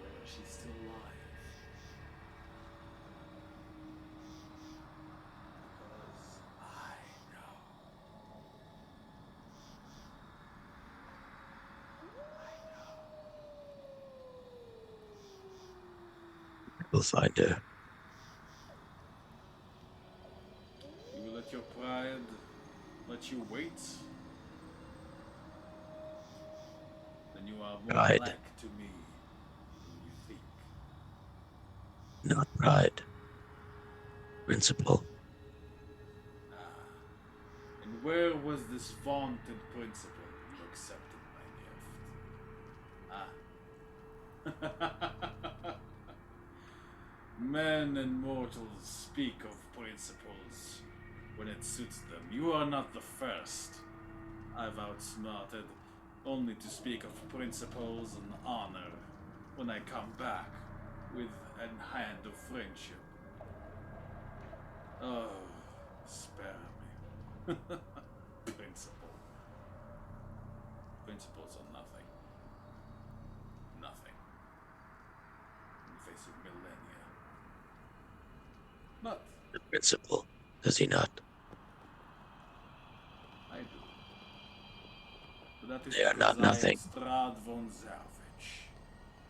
Whether she's still alive. Because I know.
We'll find her.
You will let your pride let you wait? Then you are more
Pride.
like to me than you think.
Not pride. Principle.
And where was this vaunted principle you accepted my gift? Men and mortals speak of principles when it suits them. You are not the first I've outsmarted, only to speak of principles and honor when I come back with a hand of friendship. Oh, spare me. Principle. Principles are nothing. Nothing. In the face of millennia. But
The principle. Does he not?
I do. But that is
They are
because
not nothing.
I am Strahd von Zarovich,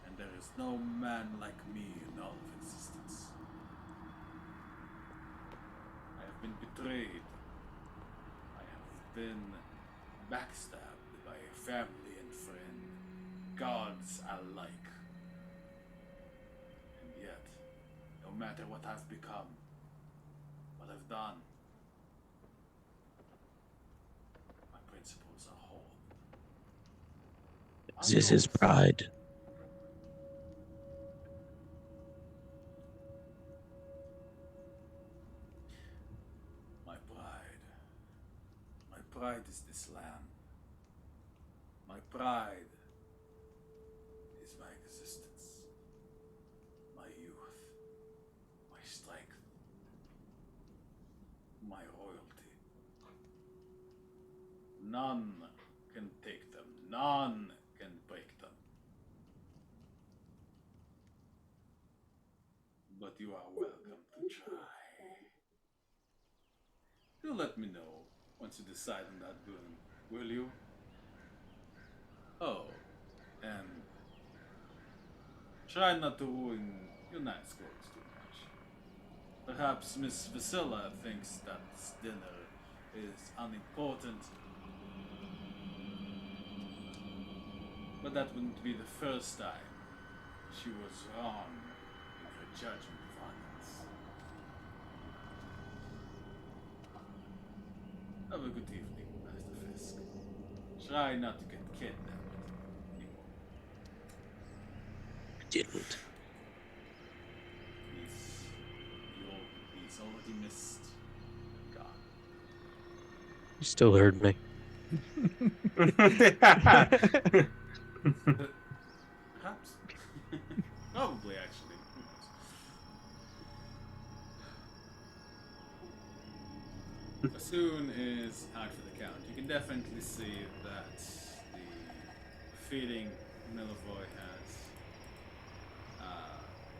and there is no man like me in all of existence. I have been betrayed. I have been backstabbed by a family and friend. gods alike. And yet, no matter what I've become, what I've done, my principles are whole.
This is pride.
My pride. My pride is this land. My pride is my existence. My youth. My strength. My royalty. None can take them. None can break them. But you are welcome to try. Do let me know once you decide on that boon, will you? Oh, and try not to ruin your night's clothes too much. Perhaps Miss Vasilla thinks that this dinner is unimportant, but that wouldn't be the first time she was wrong in her judgment of others. Have a good evening, Master Fisk. Try not to get kidnapped anymore.
I didn't.
He's already missed God.
You still heard me.
Perhaps. Probably, actually. Who knows? Bassoon is out for the count. You can definitely see that the feeding Milivoy has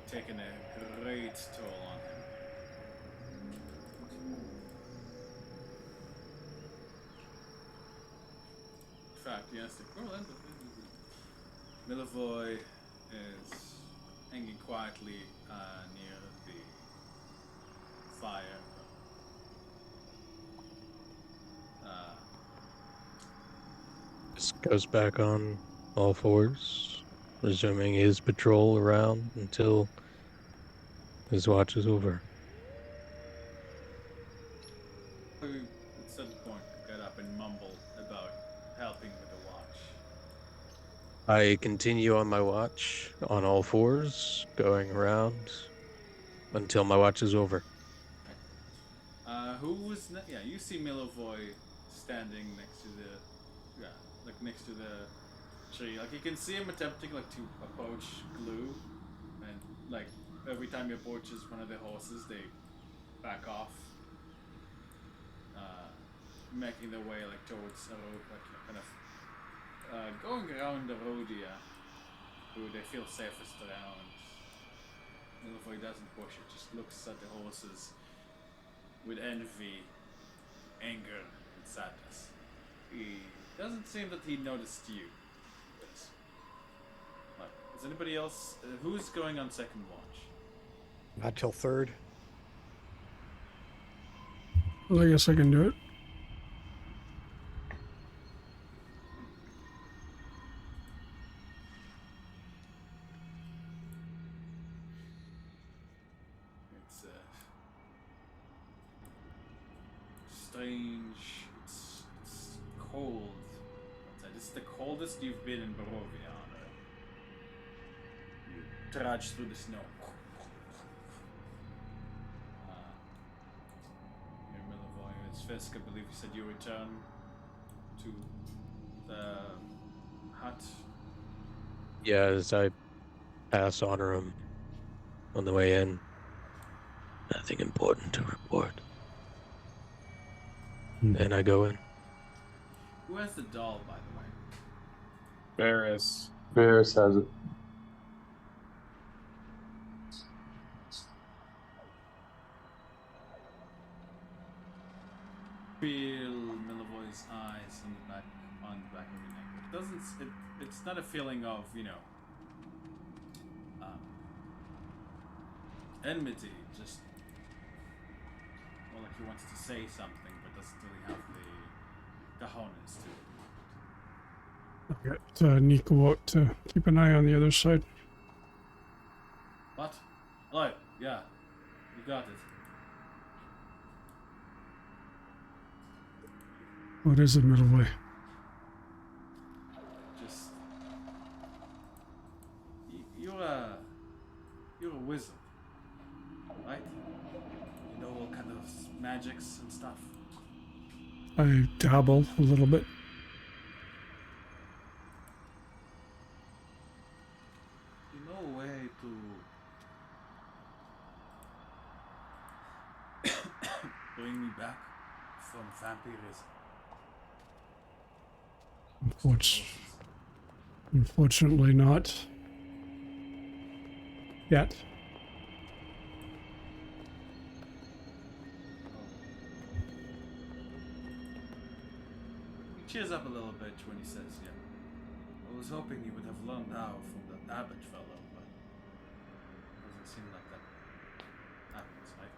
taken a great toll on him. In fact, yes, the equivalent of Milivoy is hanging quietly near the fire.
Just goes back on all fours, resuming his patrol around until his watch is over.
At some point, get up and mumble about helping with the watch.
I continue on my watch on all fours, going around until my watch is over.
Who was? Yeah, you see Milivoy standing next to the, next to the tree. Like you can see him attempting to approach Glue, and like every time he approaches one of the horses, they back off, making their way towards a road, kind of going around the roadia, who they feel safest around. Milivoy doesn't push it; just looks at the horses with envy, anger, and sadness. He doesn't seem that he noticed you. But, is anybody else? Who's going on second watch?
Not till third.
Well, I guess I can do it.
It's strange. It's cold. This is the coldest you've been in Barovia. You trudge through the snow. Here, Milivoy, it's Fisk. I believe you said you return to the hut.
Yeah, as I pass Honorum on the way in.
Nothing important to report.
And I go in.
Who has the doll, by the way?
Varys.
Varys has it.
Feel Milivoy's eyes on the back of your neck. It doesn't. It's not a feeling of enmity. Just like he wants to say something, but doesn't really have the cojones to it.
I'll get Nico out to keep an eye on the other side.
What? Alright, yeah. You got it.
What is it, Middleway?
Just you're a wizard, right? You know all kind of magics and stuff.
I dabble a little bit.
You know a way to bring me back from vampirism.
Unfortunately not. Yet.
He cheers up a little bit when he says, yeah. I was hoping you would have learned how from the Abbott fellow, but doesn't seem like that happens, right?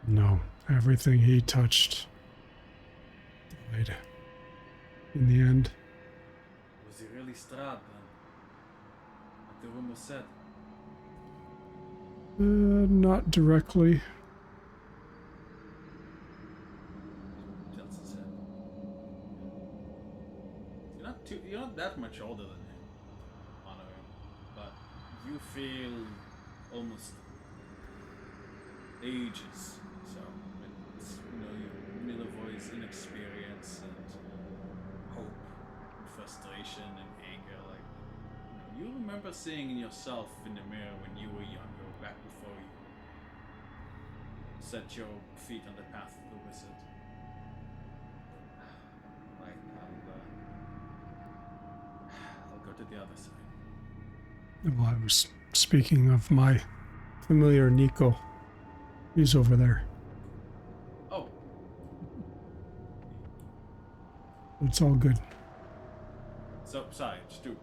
No. Everything he touched died. In the end.
Was he really Strahd then? Like the rumor said?
Not directly.
Jelson said. You're not that much older than him, Honoring, but you feel almost ages. So it's, Milivoy's inexperience and hope and frustration and anger. Like, you remember seeing yourself in the mirror when you were younger, back before you set your feet on the path of the wizard. Right, I'll go to the other side.
Well, I was speaking of my familiar Nico. He's over there.
Oh,
It's all good.
so sorry, Stu.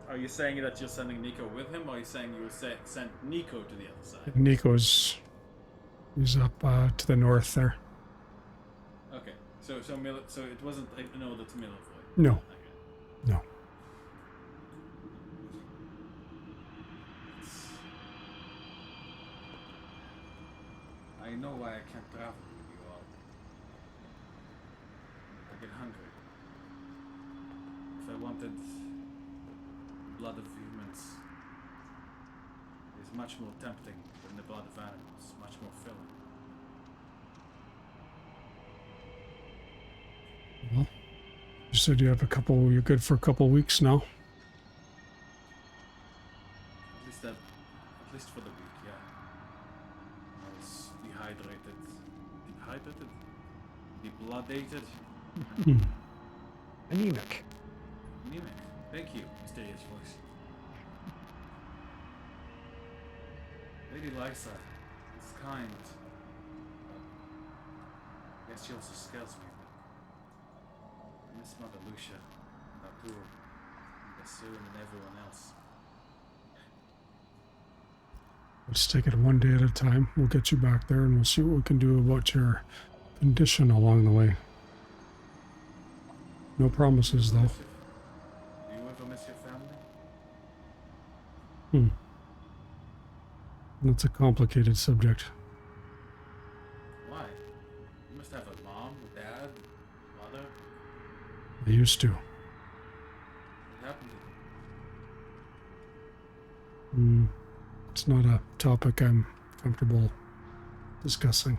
Are you saying that you're sending Nico with him, or are you saying you sent Nico to the other side?
He's up to the north there.
Okay, so it wasn't an order to Milivoy.
No.
Okay.
No.
I know why I can't travel with you all. I get hungry. If I wanted blood of humans, it's much more tempting than the blood of animals, much more filling.
Well, you said you're good for a couple weeks now.
At least for the week, yeah. I was dehydrated, debloodated,
Anemic.
anemic. Thank you, mysterious voice. Lady Lysa is kind. I guess she also scares me. I miss Mother Lucia, and Arturo, and Bassoon, and everyone else.
Let's take it one day at a time. We'll get you back there and we'll see what we can do about your condition along the way. No promises, though.
Do you ever miss your family?
That's a complicated subject.
Why? You must have a mom, a dad, mother.
I used to.
What happened to them?
It's not a topic I'm comfortable discussing.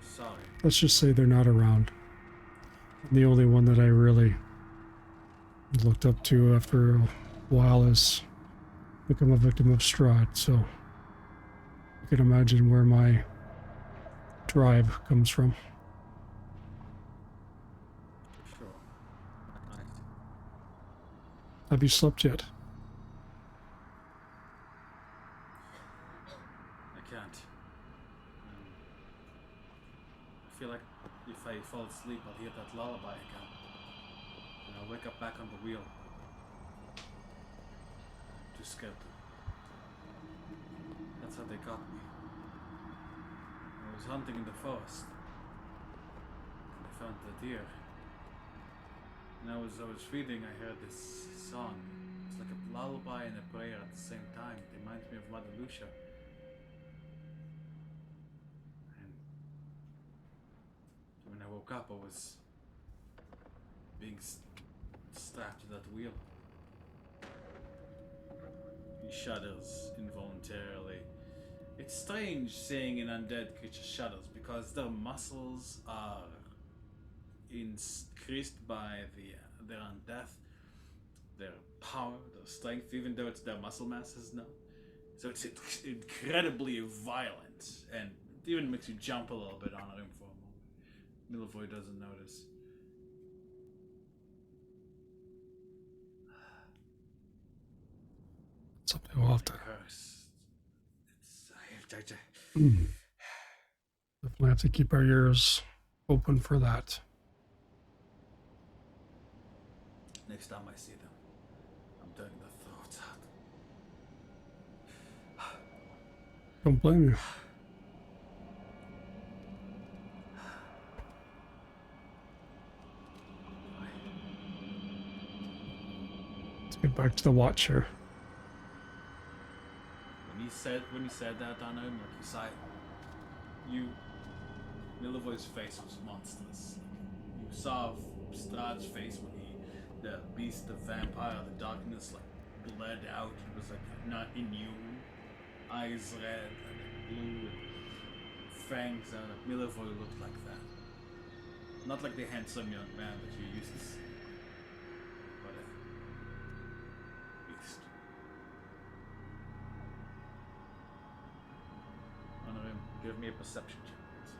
Sorry.
Let's just say they're not around. The only one that I really looked up to after a while has become a victim of Strahd, so you can imagine where my drive comes from.
Sure. Nice.
Have you slept yet?
I can't. I feel like if I fall asleep, I'll hear that lullaby again. And I'll wake up back on the wheel. I'm too scared to. That's how they got me. I was hunting in the forest. And I found the deer. And I was feeding, I heard this song. It's like a lullaby and a prayer at the same time. It reminds me of Mother Lucia. And when I woke up, I was being strapped to that wheel. He shudders involuntarily. It's strange seeing an undead creature shudders because their muscles are increased by their undeath, their power, their strength, even though it's their muscle masses now. So it's incredibly violent, and it even makes you jump a little bit on him for a moment. Milvoy doesn't notice.
Something we'll have to
Curse. It's
definitely have to keep our ears open for that.
Next time I see them, I'm turning their throats out.
Don't blame you. Let's get back to the Watcher.
When he said that on him, like you saw, Milivoy's face was monstrous. Like, you saw Strahd's face when the beast, the vampire, the darkness, like bled out. It was like not inhuman. Eyes red and blue, and fangs out. Like Milivoy looked like that. Not like the handsome young man that you used to see, but a beast. Honor him. Give me a perception check, please.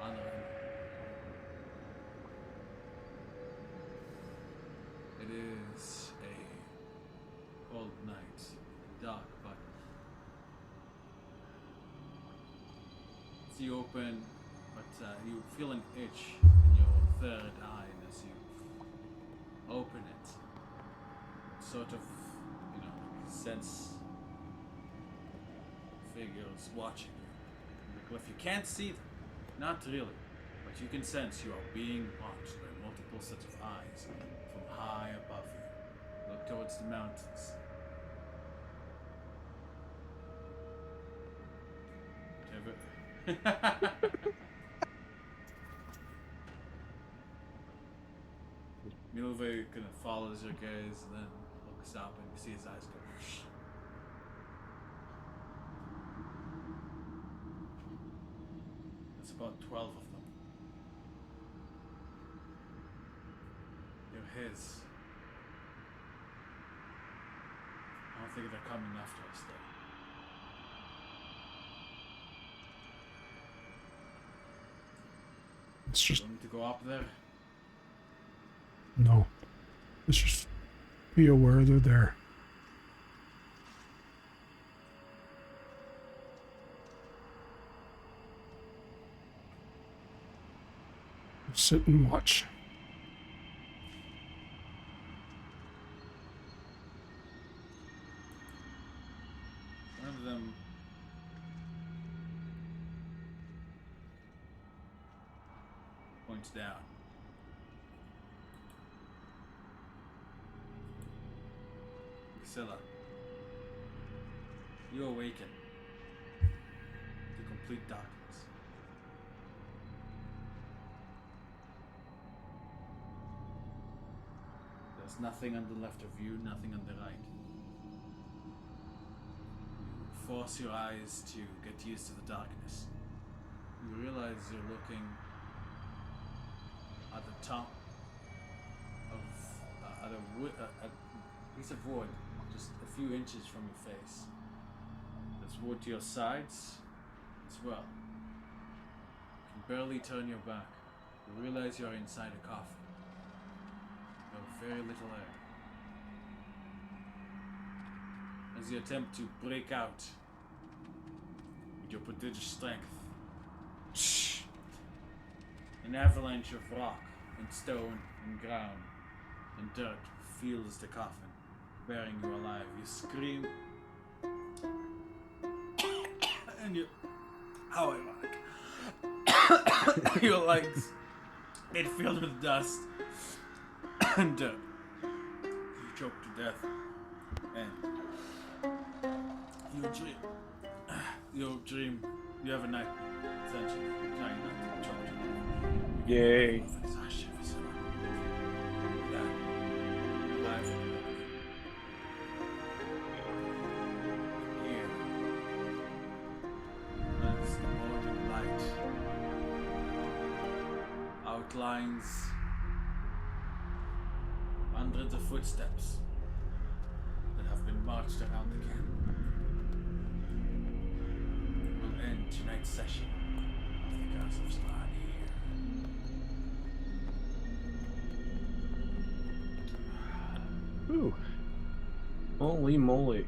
Honor him. It is a cold night, dark, but it's open. But you feel an itch in your third eye as you open it. Sort of, sense figures watching you. If you can't see them, not really, but you can sense you are being watched by multiple sets of eyes from high above you. Look towards the mountains. Milve kind of follows your gaze and then looks up and you see his eyes go whoosh. There's about 12 of them. They're his. I don't think they're coming after us though.
It's just
Going to go up there?
no. Let's just be aware they're there. Sit and watch.
One of them points down. Priscilla, you awaken to complete darkness. There's nothing on the left of you, nothing on the right. You force your eyes to get used to the darkness. You realize you're looking at the top of at a piece of wood, just a few inches from your face. There's wood to your sides as well. You can barely turn your back. You realize you're inside a coffin. There's very little air. As you attempt to break out with your prodigious strength, an avalanche of rock and stone and ground and dirt fills the coffin. burying you alive. You scream, and you. How ironic. Your legs get filled with dust, and you choke to death. And you dream. You have a nightmare, essentially. Trying not to choke to death.
Yay.
Yeah. Alive. Here. That's the morning light. Outlines hundreds of footsteps that have been marched around the camp. Will end tonight's session of the Curse of Strahd here.
Ooh. Holy moly.